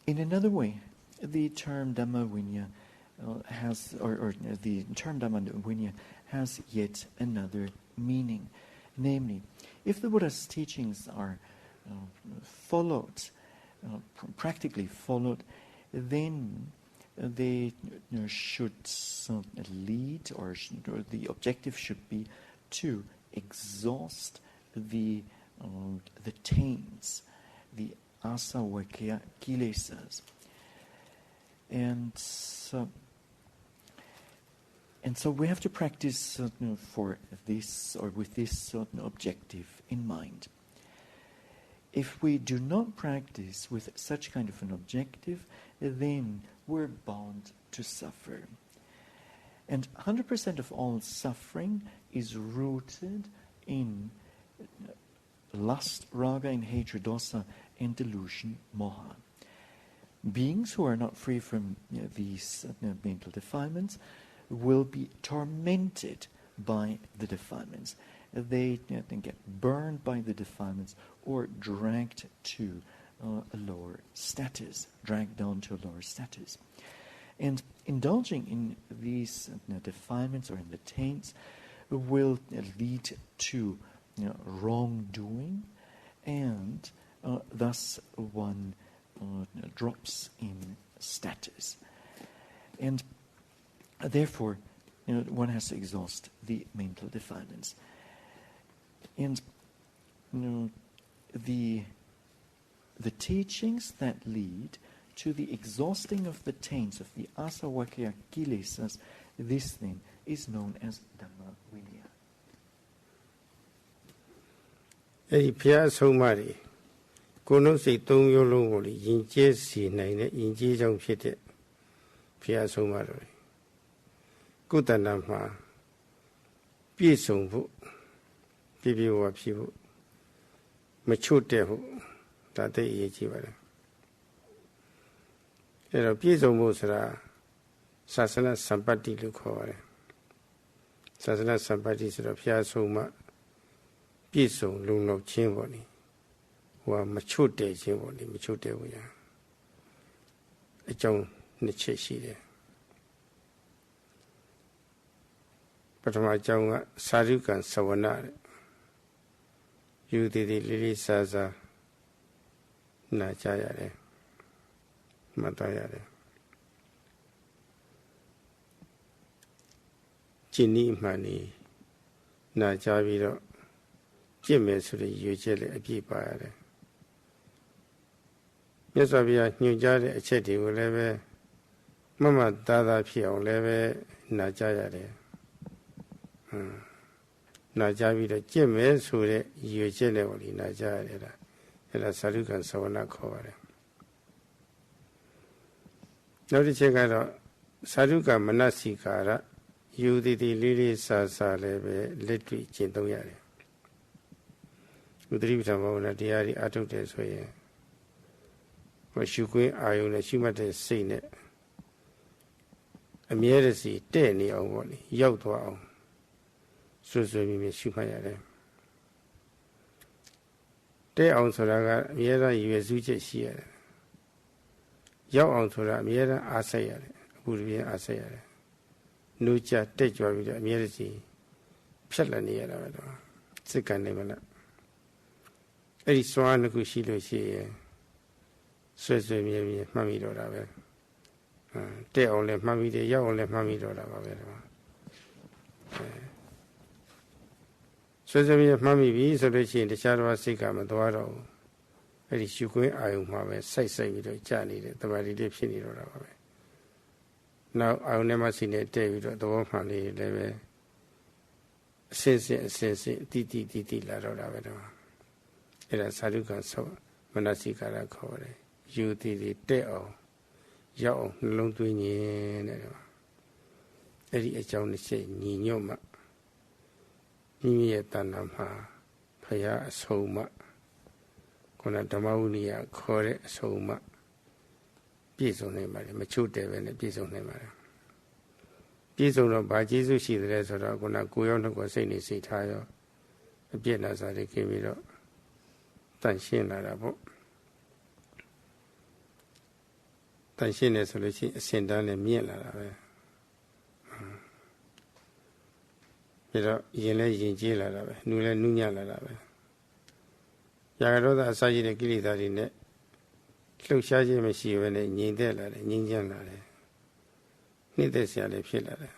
In another way, the term DhammaVinaya has, or the term DhammaVinaya has yet another meaning. Namely, if the Buddha's teachings are followed, practically followed, then they should lead, or the objective should be to exhaust the taints, the asavakya kilesas. And so we have to practice for this, or with this objective in mind. If we do not practice with such kind of an objective, then we're bound to suffer. And 100% of all suffering is rooted in lust, raga, and hatred, dosa, and delusion, moha. Beings who are not free from these mental defilements will be tormented by the defilements. They get burned by the defilements or dragged to a lower status, dragged down to a lower status. And indulging in these defilements or in the taints will lead to wrongdoing, and thus one drops in status. And therefore, one has to exhaust the mental defilements. And the teachings that lead to the exhausting of the taints of the asavakya kilesas, this then is known as DhammaVinaya. အဲ့ဒီဘုရားဆုံးမတွေကိုယ်လုံးစိတ်3မျိုးလုံးကိုယဉ်ကျေးစီနိုင်တဲ့ယဉ်ကျေးကြောင့်ဖြစ်တဲ့ဘုရားဆုံးမတော်ကိုယ်တဏ္ဍာမှာပြည့်စုံဖို့ပြည့်ပြည့်ဝဝဖြစ်ဖို့မချွတ်တဲ့ဖို့ဒါသိအရေးကြီးပါတယ်အဲ့တော့ပြည့်စုံဖို့ဆိုတာသာသနာစံပတ္တိလို့ခေါ်ပါတယ်သာသနာစံပတ္တိဆိုတော့ဘုရားဆုံးမပြည့်စုံလုံလောက်ခြင်းပေါ့နိဟိုကမချွတ်တဲ့ခြင်းပေါ့နိမချွတ်တဲ့ဘူးညာအကြောင်းနှစ်ချက်ရှိတယ်ပထမအကြောင်းကသာဓုကံသဝနာတဲ့ယူတည်တည်လေးလေးစားစားနာကြရတယ်မှတ်သားရတယ်ကျင့်ဤမှန်ဤနာကြပြီးတော့ကျင့်မယ်ဆိုတဲ့ရွေချက်လည်းအပြည့်ပါရတယ်မြတ်စွာဘုရားညွှန်ကြားတဲ့အချက်တွေကိုလည်းပဲမမသားသားဖြစ်အောင်လည်းပဲနာကြရတယ်နာကြပြီးတော့ကျင့်မယ်ဆိုတဲ့ရွေချက်လည်းပေါ့လေနာကြရတယ်လားအဲ့ဒါသာဓုကံသဝနာခေါ်ပါတယ်နောက်တစ်ချက်ကတော့သာဓုကမနစိကာရယူတည်တည်လေးလေးစားစားလည်းပဲလက်တွေ့ကျင့်သုံးရတယ်ဥဒ္ဓရိပ္ပံဘာဝနာတရားတွေအထုတ်တယ်ဆိုရင်ဟောရှုခွင့်အာယုံနဲ့ရှုမှတ်တဲ့စိတ်နဲ့အမြဲတစေတဲ့နေအောင်ပေါ့လေရောက်သွားအောင်စွစွမြမြရှုမှတ်ရတယ်တဲ့အောင်ဆိုတာကအမြဲတမ်းရည်ရွယ်စုချက်ရှိရတယ်ရောက်အောင်ဆိုတာအမြဲတမ်းအားစိတ်ရတယ်အခုတည်းအားစိတ်ရတယ်နှုတ်ချတက်ကြွပြီးတော့အမြဲတစေ ဖြတ်လက်နေရတာပဲတော့စိတ်ကံနေမလားအဲ့ဒီစွမ်းနှစ်ခုရှိလို့ရှိရင်ဆွဲဆွဲမြဲမြဲမှတ်မိတော့တာပဲတဲ့အောင်လည်းမှတ်မိတယ်ရောက်အောင်လည်းမှတ်မိတော့တာပါပဲတော့ဆွဲဆွဲမြဲမှတ်မိပြီဆိုလို့ရှိရင်တခြားတော့စိတ်ကမသွားတော့ဘူးအဲ့ဒီရှုခွင့်အာယုံမှာပဲစိုက်ပြီးတော့ကြာနေတယ်တမာတိလေးဖြစ်နေတော့တာပါပဲနောက်အာယုံနဲ့မှစိတ်နဲ့တဲ့ပြီးတော့သဘောမှန်လေးလည်းပဲအစစ်တိလာတော့တာပဲတော့အဲ့ဒါသာဓုကဆောမနစိကာရခေါ်တယ်ယူတိတဲ့အောင်ရောက်အောင်နှလုံးသွင်းခြင်းတဲ့တော့အဲ့ဒီအကြောင်းတစ်ချက်ညီညွတ်မှမိမိရဲ့တဏ္ဍာမှာဖရာအဆုံးမှခုနဓမ္မဝိနည်းခေါ်တဲ့အဆုံးမှပြည့်စုံနိုင်ပါတယ်မချို့တယ်ပဲနဲ့ပြည့်စုံနိုင်ပါတယ်ပြည့်စုံတော့ဗာကျေးဇူးရှိတယ်ဆိုတော့ခုနကိုယ်ရောနှုတ်ကိုစိတ်နေစိတ်ထားရောအပြည့်နာစားတွေခင်းပြီးတော့တန်ရှင်းလာတာပေါ့တန်ရှင်းနေဆိုလို့ရှိရင်အစင်တန်းနဲ့မြင့်လာတာပဲပြီးတော့ရင်လဲရင်ကျေးလာတာပဲနူလဲနူးညံ့လာတာပဲရာဂဒေါသအစရှိတဲ့ကိလေသာတွေနဲ့လှုပ်ရှားခြင်းမရှိဘဲနဲ့ငြိမ်သက်လာတယ်ငြိမ်းချမ်းလာတယ်နှိမ့်သက်စရာလည်းဖြစ်လာတယ်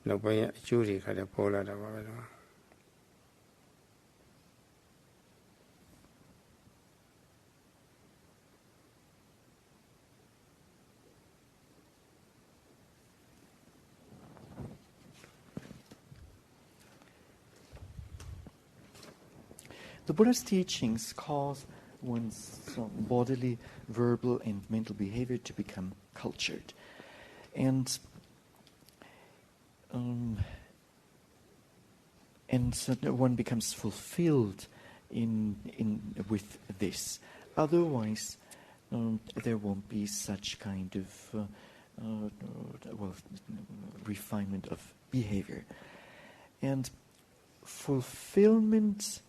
နောက်ပိုင်းအကျိုးတွေခါလည်းပေါ်လာတာပါပဲတော့The Buddha's teachings cause one's bodily, verbal, and mental behavior to become cultured. And so one becomes fulfilled with this. Otherwise, there won't be such kind of refinement of behavior. And fulfillment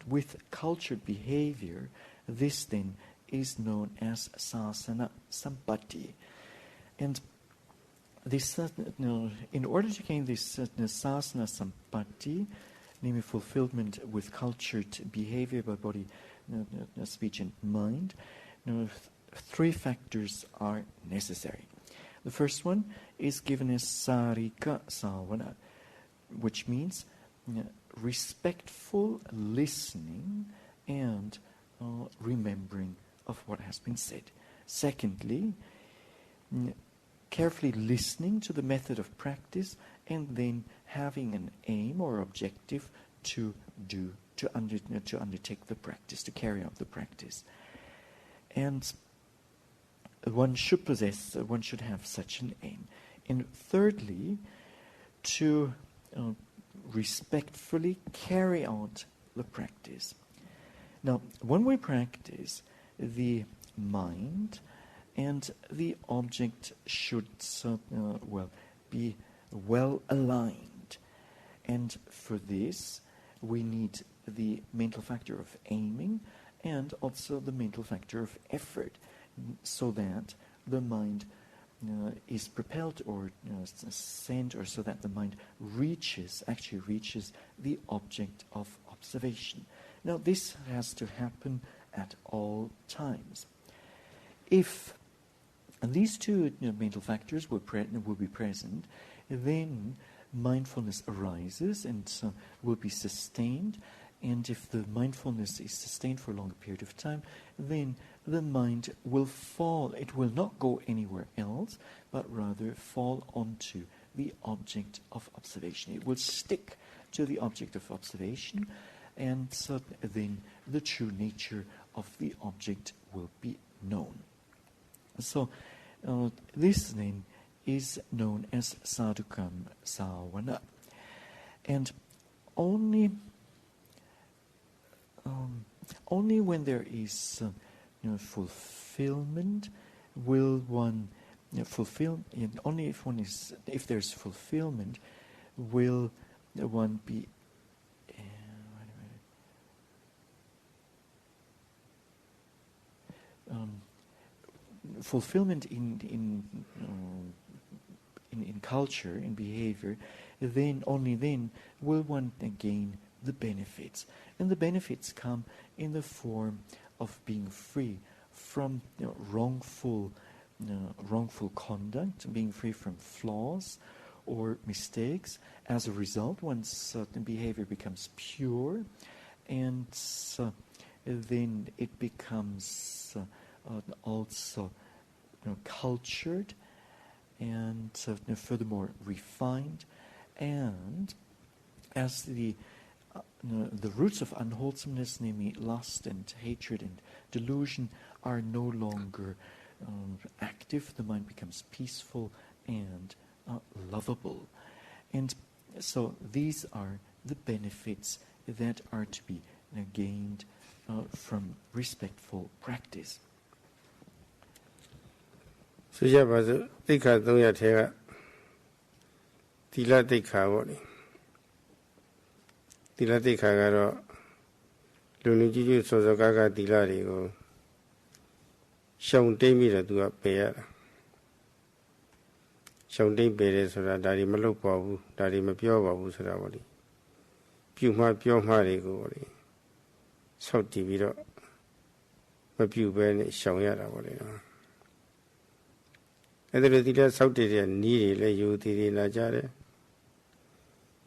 with cultured behavior, this then is known as sasana sampatti. And this, in order to gain this sasana sampatti, namely fulfillment with cultured behavior by body, speech and mind, three factors are necessary. The first one is given as sarika savana, which means respectful listening and remembering of what has been said. Secondly, carefully listening to the method of practice and then having an aim or objective to undertake the practice, to carry out the practice. And one should have such an aim. And thirdly, to respectfully carry out the practice. Now, when we practice, the mind and the object should be well aligned. And for this, we need the mental factor of aiming and also the mental factor of effort, so that the mind is propelled or sent, or so that the mind actually reaches the object of observation. Now this has to happen at all times. If these two mental factors will be present, then mindfulness arises and will be sustained. And if the mindfulness is sustained for a longer period of time, then the mind will fall. It will not go anywhere else, but rather fall onto the object of observation. It will stick to the object of observation, and so then the true nature of the object will be known. So this then is known as sadhukam savana. And only when there is fulfillment will one fulfill. And only if there's fulfillment will one be. Fulfillment in culture, in behavior, then only then will one gain the benefits. And the benefits come in the form of being free from wrongful conduct, being free from flaws or mistakes. As a result, one's behavior becomes pure, and then it becomes also cultured and furthermore refined. And as the roots of unwholesomeness, namely lust and hatred and delusion, are no longer active, the mind becomes peaceful and lovable. And so these are the benefits that are to be gained from respectful practice. ဆိုကြပါစို့သိက္ခာ300ထဲကသီလသိက္ခာပေါ့လေသီလသိက္ခာကတော့လူလူကြီးကြီးစောစောကားကားသီလတွေကိုရှောင်တိမ့်ပြီးတော့သူကပယ်ရတာရှောင်တိမ့်ပယ်တယ်ဆိုတာဒါတွေမလုပ်ပါဘူးဒါတွေမပြောပါဘူးဆိုတာပေါ့လေပြုမှပြောမှတွေကိုပေါ့လေဆောက်တည်ပြီးတော့မပြုဘဲနဲ့ရှောင်ရတာပေါ့လေနော်အဲ့ဒါလိုဒီလက်ဆောက်တည်တဲ့နီးတွေလည်းယူတည်တည်လာကြတယ်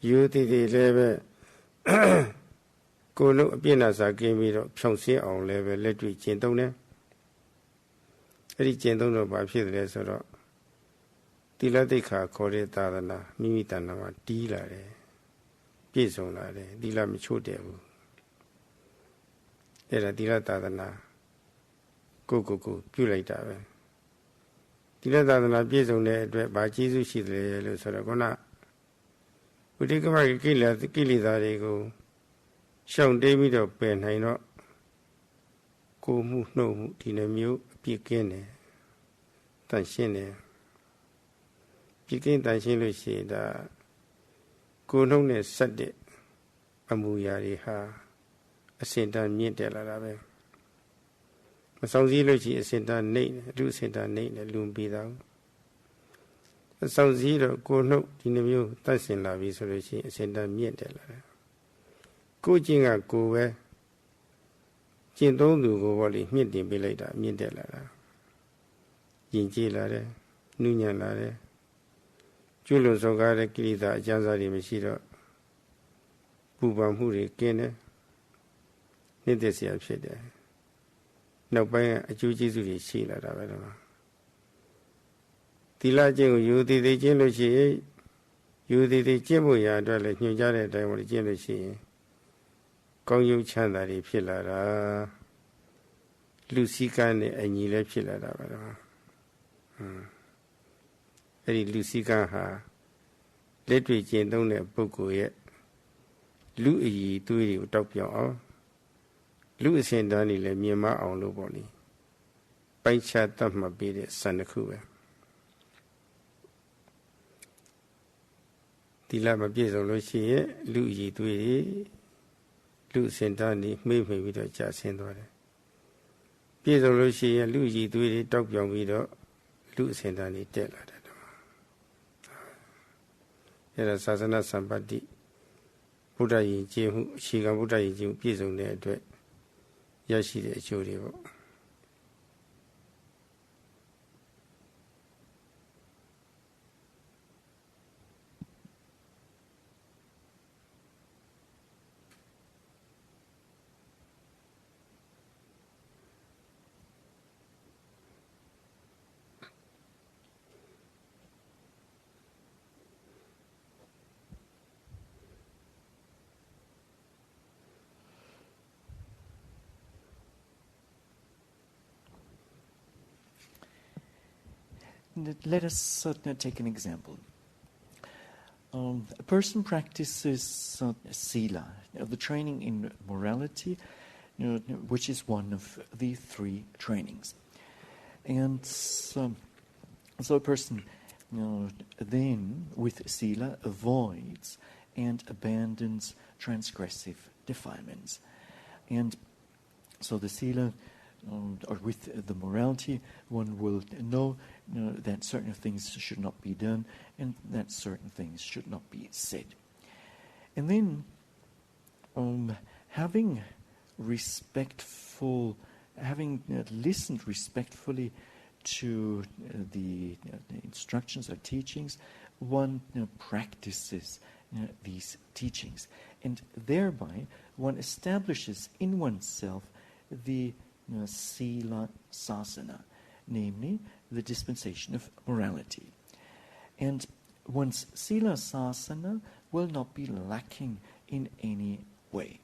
ယူတည်တည်လည်းပဲကိုယ်လုံးအပြည့်နာစာကင်းပြီးတော့ဖြောင့်စင်းအောင်လည်းပဲလက်တွေ့ကျင့်သုံးတယ်အဲ့ဒီကျင့်သုံးတော့ဘာဖြစ်တယ်လဲဆိုတော့တိလသိက္ခာခေါ်တဲ့သာသနာမိမိတဏ္ဍာမှာတီးလာတယ်ပြည့်စုံလာတယ်တိလမချို့တယ်ဘူးအဲ့ဒါတိလသာသနာကိုပြုလိုက်တာပဲတိလသာသနာပြည့်စုံတဲ့အတွက်ဘာကျေးဇူးရှိတယ်လို့ဆိုတော့ခုနဝိတိကမကိလေသာတွေကိုရှောင်တိမ့်ပြီးတော့ပယ်နိုင်တော့ကိုမှုနှုတ်မှုဒီနှမျိုးအပြည့်ကင်းတယ်တန်ရှင်းတယ်ပြည့်ကင်းတန်ရှင်းလို့ရှိရင်ဒါကိုနှုတ်နဲ့ဆက်တဲ့အမူအရာတွေဟာအစင်တန်မြင့်တက်လာတာပဲမဆောင်စည်းလို့ရှိရင်အစင်တန်နှိမ့်တယ်အထုအစင်တန်နှိမ့်တယ်လူမပြီးသားအဆောင်စည်းတော့ကိုနှုတ်ဒီနှမျိုးတတ်ဆင်လာပြီဆိုလို့ရှိရင်အစင်တန်မြင့်တက်လာတယ်ကိုကျင့်ကကိုပဲကျင့်သုံးသူကိုပေါ့လေမြင့်တင်ပေးလိုက်တာမြင့်တက်လာတာယဉ်ကျေးလာတယ်နုညံ့လာတယ်ကျွလွန်စောကားတဲ့ကိလေသာအကျဉ်းစားတွေမရှိတော့ပူပန်မှုတွေကင်းတယ်နှိမ့်သက်စရာဖြစ်တယ်နောက်ပိုင်းအကျိုးကျေးဇူးတွေရှိလာတာပဲတော့သီလကျင့်ကိုယူတည်တည်ကျင့်လို့ရှိရင်ယူတည်တည်ကျင့်ဖို့ရာအတွက်လည်းညွှန်ကြားတဲ့အတိုင်းပေါ့ကျင့်လို့ရှိရင်ကောင်းကျိုးချမ်းသာတွေဖြစ်လာတာလူစည်းကမ်းနဲ့အညီလည်းဖြစ်လာတာပဲတော့အဲ့ဒီလူစည်းကမ်းဟာလက်တွေ့ကျင့်သုံးတဲ့ပုဂ္ဂိုလ်ရဲ့လူအည်သွေးတွေကိုတောက်ပြောင်းအောင်လူအစဉ်တန်းနေလည်းမြင်မအောင်လို့ပေါ့လေပိုက်ချတတ်မှပေးတဲ့စံတစ်ခုပဲဒီလမပြည့်စုံလို့ရှိရင်လူအည်သွေးတွေလူအစဉ်တန်းနေမှိတ်ပြီးတော့ကြာဆင်းသွားတယ်ပြည့်စုံလို့ရှိရင်လူအည်သွေးတွေတောက်ပြောင်းပြီးတော့လူအစဉ်တန်းနေတက်လာတယ်အဲ့ဒါသာသနာစံပတ်တိဘုရားယဉ်ကျေးမှုအခြေခံဘုရားယဉ်ကျေးမှုပြည့်စုံတဲ့အတွက်ရရှိတဲ့အကျိုးတွေပေါ့ Let us take an example. A person practices sila, the training in morality, which is one of the three trainings. And so a person then, with sila, avoids and abandons transgressive defilements. And so the sila or with the morality, one will know that certain things should not be done and that certain things should not be said. And then, having listened respectfully to the instructions or teachings, one practices these teachings, and thereby one establishes in oneself the sila sasana, namely the dispensation of morality. And one's sila sasana will not be lacking in any way.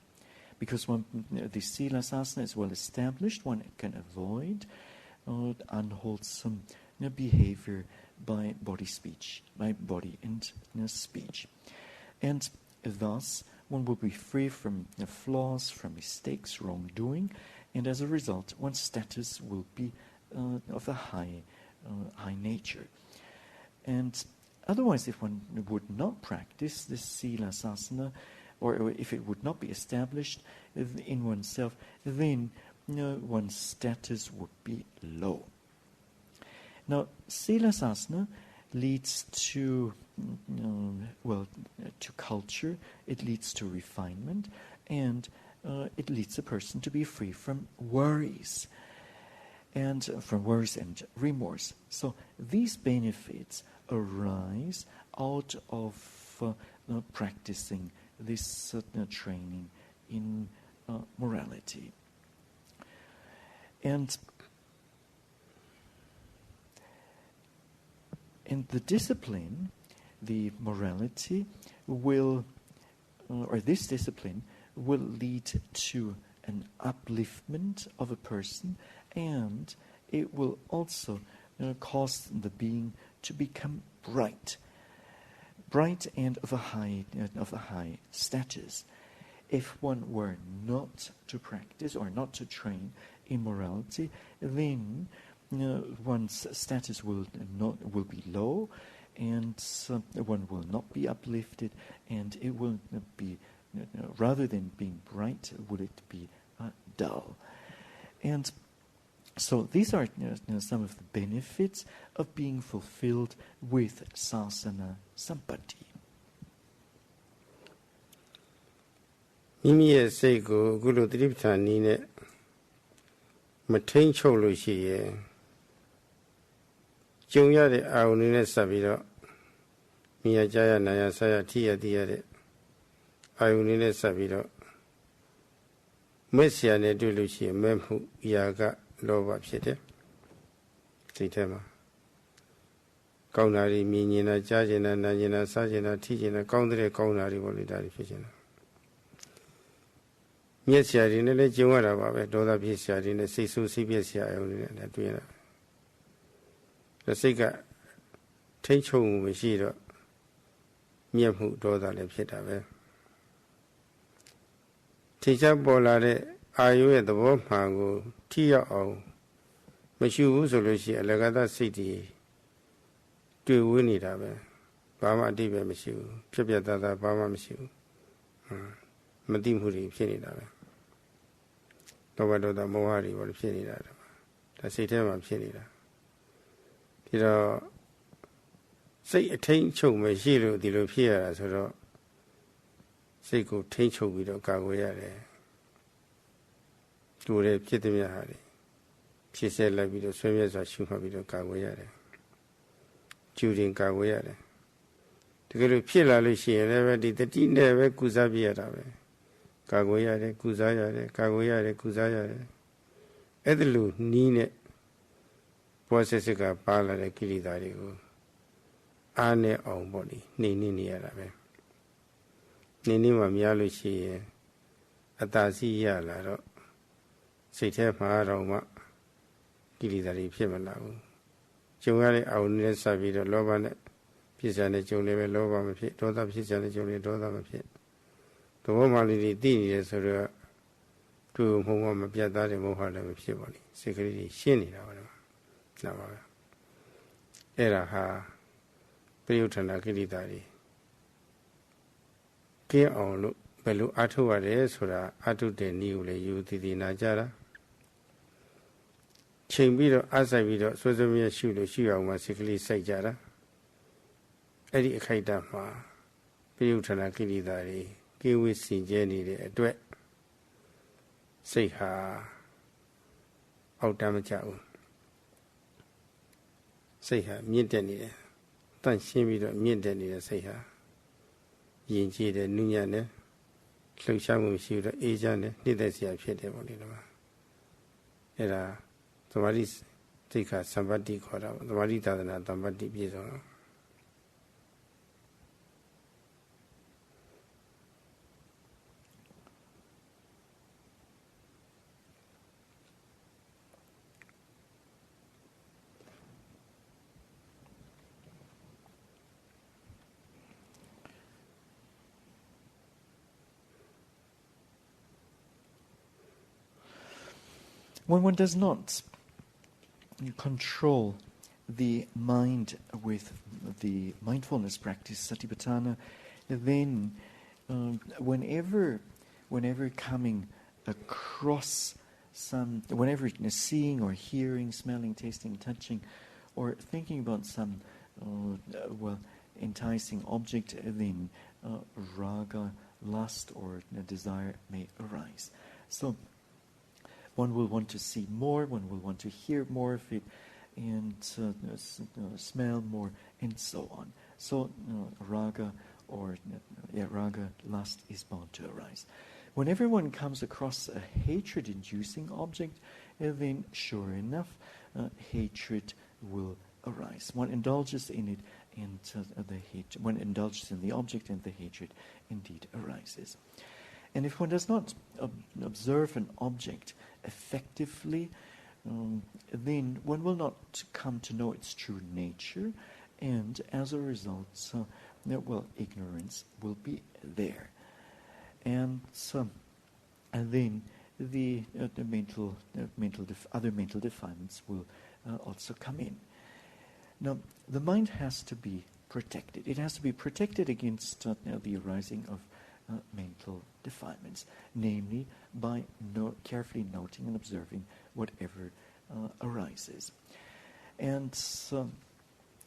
Because the sila sasana is well established, one can avoid unwholesome behavior by body and speech. And thus, one will be free from flaws, from mistakes, wrongdoing, and as a result, one's status will be of a high nature. And otherwise, if one would not practice this sila sasana, or if it would not be established in oneself, then one's status would be low. Now, sila sasana leads to to culture. It leads to refinement, and it leads a person to be free from worries, and remorse. So these benefits arise out of practicing this training in morality. And the discipline, the morality, this discipline will lead to an upliftment of a person, and it will also cause the being to become bright and of a high status. If one were not to practice or not to train in morality, then one's status will be low, and one will not be uplifted, and it will be, rather than being bright, will it be dull. And so these are some of the benefits of being fulfilled with sasana sampatti. မိမိရဲ့စိတ်ကိုအခုလိုသတိပဋ္ဌာန်နည်းနဲ့မထိန်ချုပ်လို့ရှိရင်ကြုံရတဲ့အာရုံတွေနဲ့ဆက်ပြီးတော့မိယာကြားရနာရဆာရထိရသိရတဲ့အာရုံတွေနဲ့ဆက်ပြီးတော့မဲ့ဆရာနဲ့တွေ့လို့ရှိရင်မဲ့မှုຢာကလောဘဖြစ်တယ်စိတ်ထဲမှာကောင်းတာတွေမြင်နေတာကြားနေတာနားနေတာစားနေတာထိနေတာကောင်းတဲ့ကောင်းတာတွေပေါ့လေဒါတွေဖြစ်နေတာမျက်ဆရာတွေနဲ့လည်းကြုံရတာပါပဲဒေါသဖြစ်ဆရာတွေနဲ့စိတ်ဆိုးစိတ်ပြည့်ဆရာအယုံတွေနဲ့တွေ့ရတာစိတ်ကထိန်းချုပ်မှုမရှိတော့မျက်မှုဒေါသလည်းဖြစ်တာပဲထိချပေါ်လာတဲ့အာယုရဲ့သဘောမှန်ကိုထိရောက်အောင်မရှိဘူးဆိုလို့ရှိရင်အလကားစိတ်တွေတွေ့ဝေးနေတာပဲဘာမှအတိတ်ပဲမရှိဘူးဖြစ်ပြတတ်တာဘာမှမရှိဘူးမသိမှုတွေဖြစ်နေတာပဲလောဘဒေါသမောဟတွေပေါ့ဖြစ်နေတာဒါစိတ်ထဲမှာဖြစ်နေတာဒီတော့စိတ်အထိန်ချုပ်မရှိလို့ဒီလိုဖြစ်ရတာဆိုတော့စိတ်ကိုထိန်ချုပ်ပြီးတော့ကာကွယ်ရတယ်တူတယ်ဖြစ်တဲ့မြတ်ဟာတွေဖြစ်ဆက်လိုက်ပြီးတော့ဆွေးမြဲစွာရှုမှတ်ပြီးတော့ကာကွယ်ရတယ်ကျူတင်ကာကွယ်ရတယ်တကယ်လို့ဖြစ်လာလို့ရှိရင်လည်းပဲဒီတတိနဲ့ပဲကုစားပြရတာပဲကာကွယ်ရတယ်ကုစားရတယ်ကာကွယ်ရတယ်ကုစားရတယ်အဲ့ဒါလိုနီးနဲ့ဘောဆက်စစ်ကပါလာတဲ့ကိလေသာတွေကိုအားနဲ့အောင်ပေါ့လေနှိမ့်နေရတာပဲနှိမ့်နေမှများလို့ရှိရင်အတားစီရလာတော့စိတ်ထဲမှာတော့မှကိလေသာတွေဖြစ်မလာဘူးကျုံရတဲ့အာရုံနဲ့ဆက်ပြီးတော့လောဘနဲ့ဖြစ်စတဲ့ကျုံလည်းပဲလောဘမဖြစ်ဒေါသဖြစ်စတဲ့ကျုံလည်းဒေါသမဖြစ်သဘောမှလေးတွေသိနေတယ်ဆိုတော့သူ့ဘုံကမပြတ်သားတဲ့မောဟလည်းမဖြစ်ပါလိမ့်စိတ်ကလေးတွေရှင်းနေတာပါတော့နားပါပဲအဲ့ဒါဟာပရိယုဌာဏကိလေသာတွေကင်းအောင်လို့ဘယ်လိုအားထုတ်ရတယ်ဆိုတာအားထုတ်တဲ့နည်းကိုလည်းယူတည်တည်နာကြတာ ချိန်ပြီးတော့အားဆိုင်ပြီးတော့စွစွမြတ်ရှုလို့ရှုအောင်မှစိတ်ကလေးစိုက်ကြတာအဲ့ဒီအခိုက်အတန့်မှာပြယုဌာဏကိလေသာတွေကင်းဝေးစင်ကြဲနေတဲ့အတွက်စိတ်ဟာအောက်တမ်းမကျဘူးစိတ်ဟာမြင့်တက်နေတယ်တန့်ရှင်းပြီးတော့မြင့်တက်နေတဲ့စိတ်ဟာယဉ်ကျေးတယ်နုညံ့တယ်လှုပ်ရှားမှုမရှိတော့အေးချမ်းတယ်နှိမ့်သက်စရာဖြစ်တယ်ပေါ့လေဒီမှာအဲ့ဒါသမာဓိသိက္ခာသမ္ပတ္တိခေါ်တာပေါ့သမာဓိသာသနာသမ္ပတ္တိပြည့်စုံတော့When one does not control the mind with the mindfulness practice, satipatthana, then whenever coming across whenever seeing or hearing, smelling, tasting, touching, or thinking about some enticing object, then raga, lust, or desire may arise. So one will want to see more, one will want to hear more of it, and smell more, and so on. So raga lust is bound to arise. Whenever one comes across a hatred-inducing object, then sure enough, hatred will arise. One indulges in it, and one indulges in the object, and the hatred indeed arises. And if one does not observe an object effectively, then one will not come to know its true nature, and as a result, ignorance will be there. And then the other mental defilements will also come in. Now, the mind has to be protected. It has to be protected against the arising of mental defilements, namely by carefully noting and observing whatever arises. And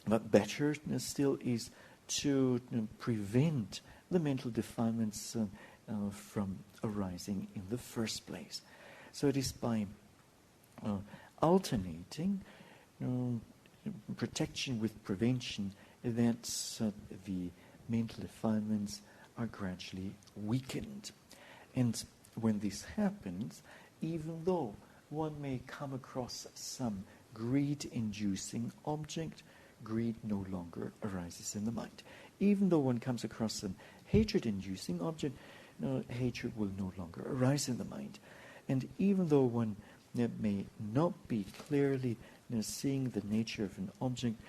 but better still is to prevent the mental defilements from arising in the first place. So it is by alternating protection with prevention that the mental defilements are gradually weakened. And when this happens, even though one may come across some greed-inducing object, greed no longer arises in the mind. Even though one comes across some hatred-inducing object, hatred will no longer arise in the mind. And even though one may not be clearly seeing the nature of an object,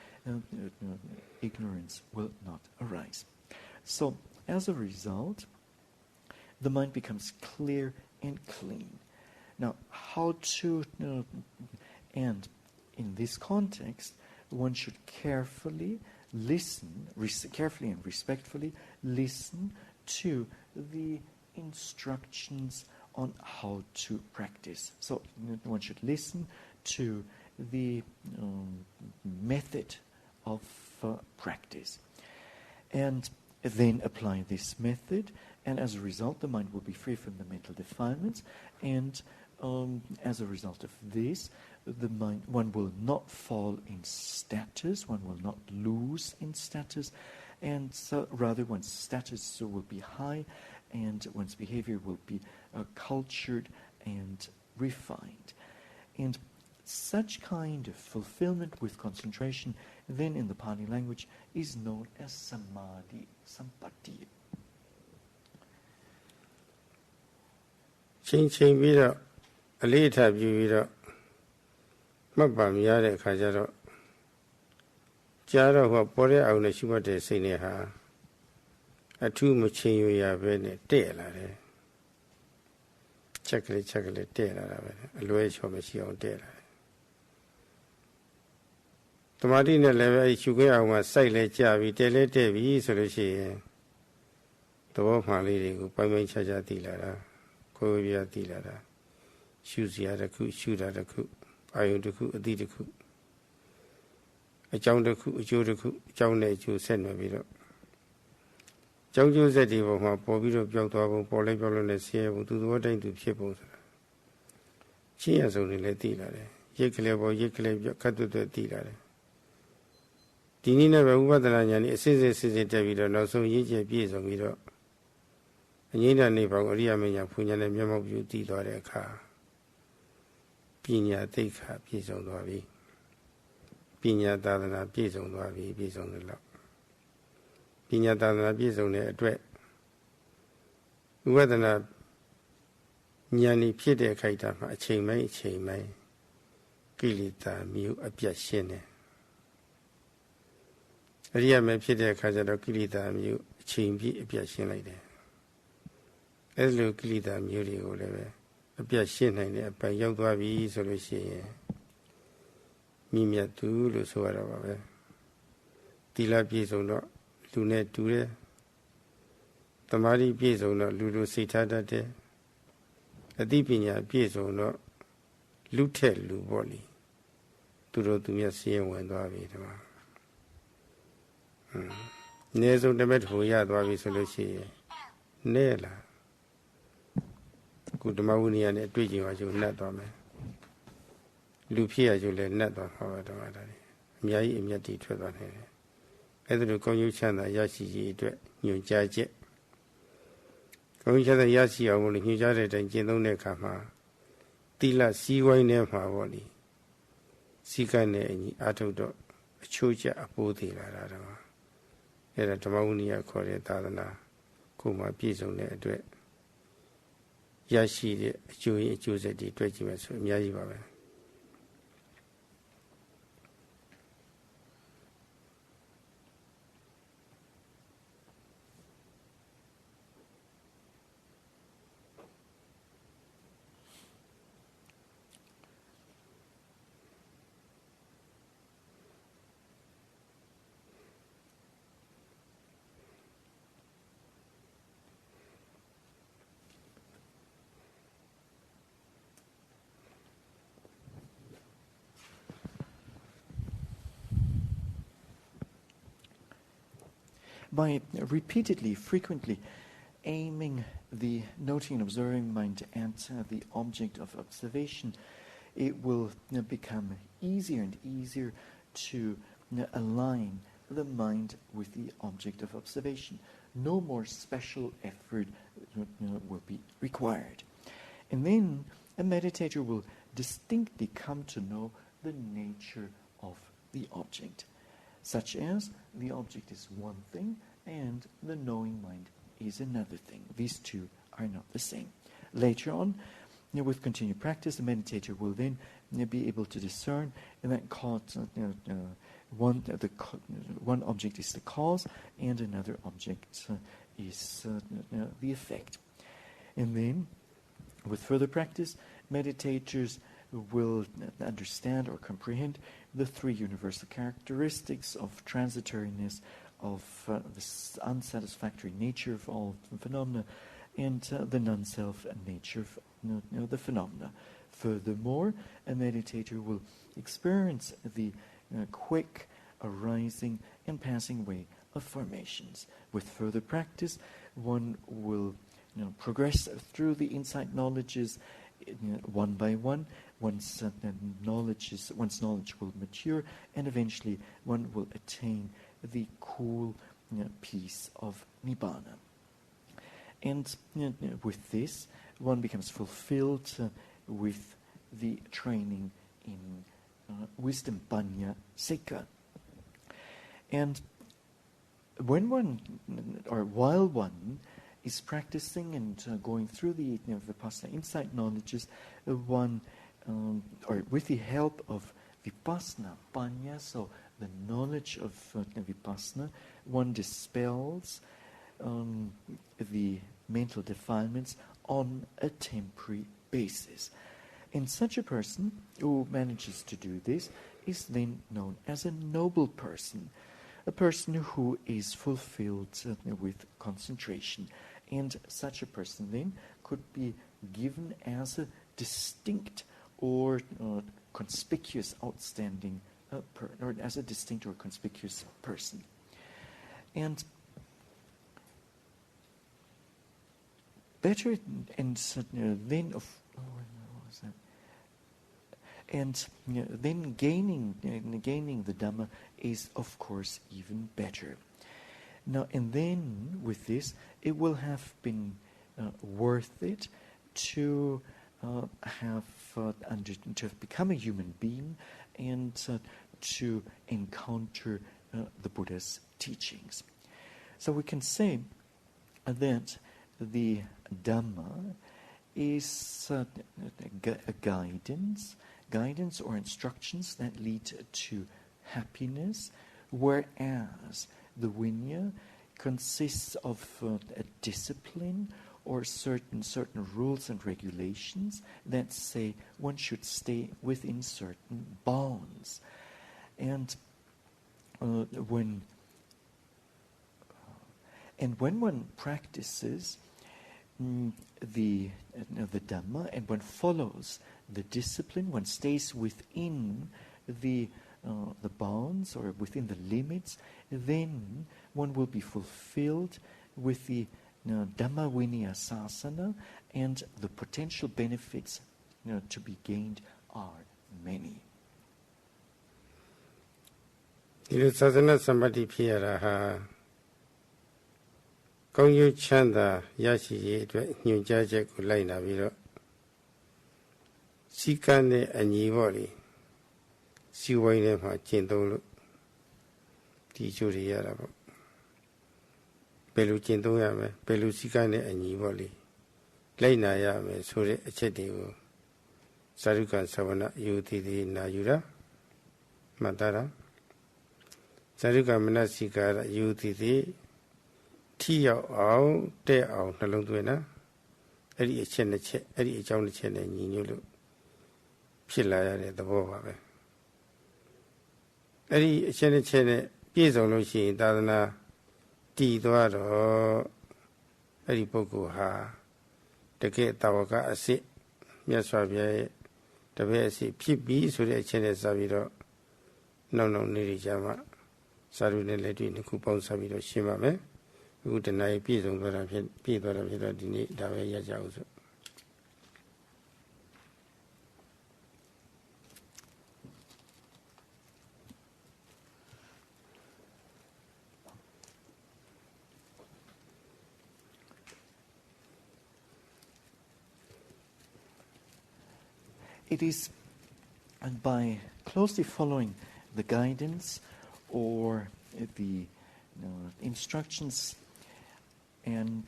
ignorance will not arise. So, as a result, the mind becomes clear and clean. Now, how to, and in this context, one should carefully listen, carefully and respectfully listen to the instructions on how to practice. So, one should listen to the method of practice. And then apply this method, and as a result, the mind will be free from the mental defilements, and as a result of this, one will not fall in status, one will not lose in status, and so rather one's status will be high, and one's behavior will be cultured and refined. And such kind of fulfillment with concentration, then in the Pali language, is known as samadhi sampatti. ချင်းချင်းပြီးတော့အလေးထားပြီးတော့မှတ်ပါမရတဲ့အခါကျတော့ကြားတော့ဟောပေါ်တဲ့အောင်နဲ့ရှုမှတ်တဲ့စိတ်နဲ့ဟာအထူးမချင်းရရပဲနဲ့တဲ့လာတယ်ချက်ကလေးတဲ့လာတာပဲအလွဲချော်မရှိအောင်တဲ့လာတယ်သမာဓိနဲ့လည်းပဲအဲ့ရှုခွင့်အောင်မှာစိုက်လဲကြပြီးတဲလဲတဲ့ပြီဆိုလို့ရှိရင်သဘောမှန်လေးတွေကိုပိုင်ပိုင်ခြားခြားသိလာတာကိုယ်ပြသိလာတာရှုစရာတစ်ခုရှုတာတစ်ခုပ ယုံတစ်ခုအတိတစ်ခုအကြောင်းတစ်ခုအကျိုးတစ်ခုအကြောင်းနဲ့အကျိုးဆက်နွယ်ပြီးတော့ကြောင်းကျိုးဆက်ဒီပုံမှာပေါ်ပြီးတော့ပြောက်သွားပုံပေါ်လိုက်ပြောက်လို့နဲ့ဆင်းရဲပုံသူသဘောတိုင်းသူဖြစ်ပုံဆိုတာချင်းရဆုံးတွေလည်းသိလာတယ်ရိတ်ကလေးပေါ်ရိတ်ကလေးပြောက်ခတ်တွတ်တွတ်သိလာတယ်ဒီနည်းနဲ့ပဲဥပဒနာဉာဏ်ကြီးအစစ်စစ်တက်ပြီးတော့နောက်ဆုံးရည်ကျက်ပြည့်စုံပြီးတော့အငြိမ့်တဲ့နေပါကိုအရိယာမဉာဏ်ဖွဉာဏ်နဲ့မျက်မှောက်ပြုတည်သွားတဲ့အခါပညာသိက္ခာပြည့်စုံသွားပြီပညာသာသနာပြည့်စုံသွားပြီပြည့်စုံတယ်လို့ပညာသာသနာပြည့်စုံတဲ့အတွက်ဥပဒနာဉာဏ်ဤဖြစ်တဲ့ခိုက်တာမှာအချိန်ပိုင်းကိလေသာမျိုးအပြတ်ရှင်းတယ်အရိယာမဖြစ်တဲ့အခါကျတော့ကိလေသာမျိုးအချိန်ပြည့်အပြတ်ရှင်းလိုက်တယ်အဲလိုကိလေသာမျိုးတွေကိုလည်းပဲအပြတ်ရှင်းနိုင်တဲ့အပိုင်းရောက်သွားပြီဆိုလို့ရှိရင်မြင့်မြတ်သူလို့ဆိုရတော့ပါပဲသီလပြည့်စုံတော့လူနဲ့တူတယ်သမာဓိပြည့်စုံတော့လူလိုစိတ်ထားတတ်တယ်အသိပညာပြည့်စုံတော့လူထက်လူပေါ့လေသူတို့သူမြတ်စီရင်ဝင်သွားပြီဒီမှာအနည်းဆုံးတစ်မက်တစ်ခုရသွားပြီဆိုလို့ရှိရင်နဲ့လားခုဓမ္မဝိနည်းနဲ့တွေ့ကြပါကျုံနှက်သွားမယ်လူဖြစ်ရကျုံလည်းနှက်သွားမှာပါဓမ္မတာတွေအများကြီးအမျက်တီထွက်သွားနေတယ်အဲ့ဒါလိုကောင်းကျိုးချမ်းသာရရှိရေးအတွက်ညွှန်ကြားချက်ကောင်းကျိုးချမ်းသာရရှိအောင်လို့ညွှန်ကြားတဲ့အတိုင်းကျင့်သုံးတဲ့အခါမှာသီလစည်းဝိုင်းထဲမှာပေါ့လေစည်းကမ်းနဲ့အညီအားထုတ်တော့အချိုးကျအပိုးသေးလာတာတော့အဲ့ဒါဓမ္မဝိနည်းခေါ်တဲ့သာသနာကိုမှပြည့်စုံတဲ့အတွက်ရရှိတဲ့အကျိုးရင်းအကျိုးဆက်တွေတွေ့ကြည့်မယ်ဆိုအများကြီးပါပဲBy repeatedly, frequently aiming the noting and observing mind at the object of observation, it will become easier and easier to align the mind with the object of observation. No more special effort will be required. And then a meditator will distinctly come to know the nature of the object, such as the object is one thing and the knowing mind is another thing. These two are not the same. Later on, with continued practice, the meditator will then be able to discern that one object is the cause and another object is the effect. And then, with further practice, meditators will understand or comprehend the three universal characteristics of transitoriness, of the unsatisfactory nature of all phenomena, and the non-self nature of the phenomena. Furthermore, a meditator will experience the quick arising and passing away of formations. With further practice, one will progress through the insight knowledges one by one. One's knowledge will mature, and eventually one will attain the cool peace of Nibbana. And with this, one becomes fulfilled with the training in wisdom, Panya, Seka. And when one, or while one is practicing and going through the Vipassana insight knowledges, one, or with the help of Vipassana, Panya, so the knowledge of Vipassana, one dispels the mental defilements on a temporary basis. And such a person who manages to do this is then known as a noble person, a person who is fulfilled with concentration. And such a person then could be given as a distinct or conspicuous, outstanding, or as a distinct or conspicuous person. And better, and then of what was that? And then gaining the Dhamma is, of course, even better. Now, and then with this, it will have been worth it to have become a human being and to encounter the Buddha's teachings. So we can say that the Dhamma is a guidance or instructions that lead to happiness, whereas the Vinaya consists of a discipline or certain rules and regulations that say one should stay within certain bounds. And when one practices the Dhamma and one follows the discipline, one stays within the bounds or within the limits, then one will be fulfilled with the DhammaVinaya sasana, and the potential benefits to be gained are many. ဒီလိုသာသနာစမ္ပတ္တိဖြစ်ရတာဟာကောင်းကျိုးချမ်းသာရရှိရေးအတွက်ညွှန်ကြားချက်ကိုလိုက်နာပြီးတော့စီကံနဲ့အညီပေါ့လေစီဝိုင်းထဲမှာကျင့်သုံးလို့ဒီကျိုးတွေရတာပေါ့ဘယ်လိုကျင့်သုံးရမလဲဘယ်လိုစီကံနဲ့အညီပေါ့လေလိုက်နာရမယ်ဆိုတဲ့အချက်တွေကိုသာဓုကံသဝနာယူတည်တည်နာယူတာမှတ်သားတာသာဓုကမနစိကာရယူတည်တည်ထိရောက်အောင်တဲ့အောင်နှလုံးသွင်းတာအဲ့ဒီအချက်နှစ်ချက်အဲ့ဒီအကြောင်းတစ်ချက်နဲ့ညီညွတ်လို့ဖြစ်လာရတဲ့သဘောပါပဲအဲ့ဒီအချက်နှစ်ချက်နဲ့ပြည့်စုံလို့ရှိရင်သာသနာတည်သွားတော့အဲ့ဒီပုဂ္ဂိုလ်ဟာတကယ်တာဝကအစစ်မြတ်စွာဘုရားရဲ့တပည့်အစစ်ဖြစ်ပြီးဆိုတဲ့အချက်နဲ့စပြီးတော့နောက်နေ့ကြမှာစာရုနဲ့လက်တွေ့နှစ်ခုပေါင်းစပ်ပြီးတော့ရှင်းပါမယ်အခုတဏှာပြည့်စုံသွားတာဖြစ်တော့ဒီနေ့ဒါပဲရကြအောင်ဆို It is by closely following the guidance or the instructions and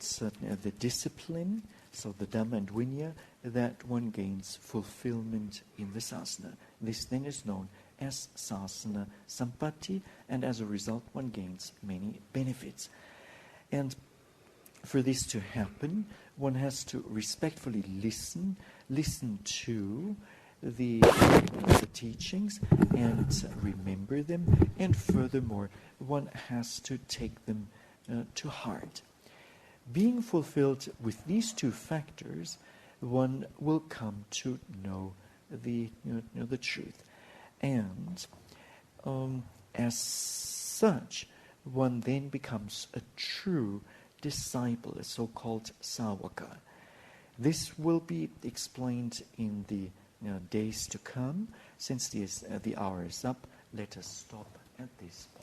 the discipline, so the Dhamma and Vinaya, that one gains fulfillment in the sasana. This then is known as sasana sampatti, and as a result one gains many benefits. And for this to happen, one has to respectfully listen to the teachings and remember them, and furthermore one has to take them to heart. Being fulfilled with these two factors, one will come to know the truth, and as such one then becomes a true disciple, a so-called sāvaka. This will be explained in the days to come. Since the hour is up, let us stop at this point.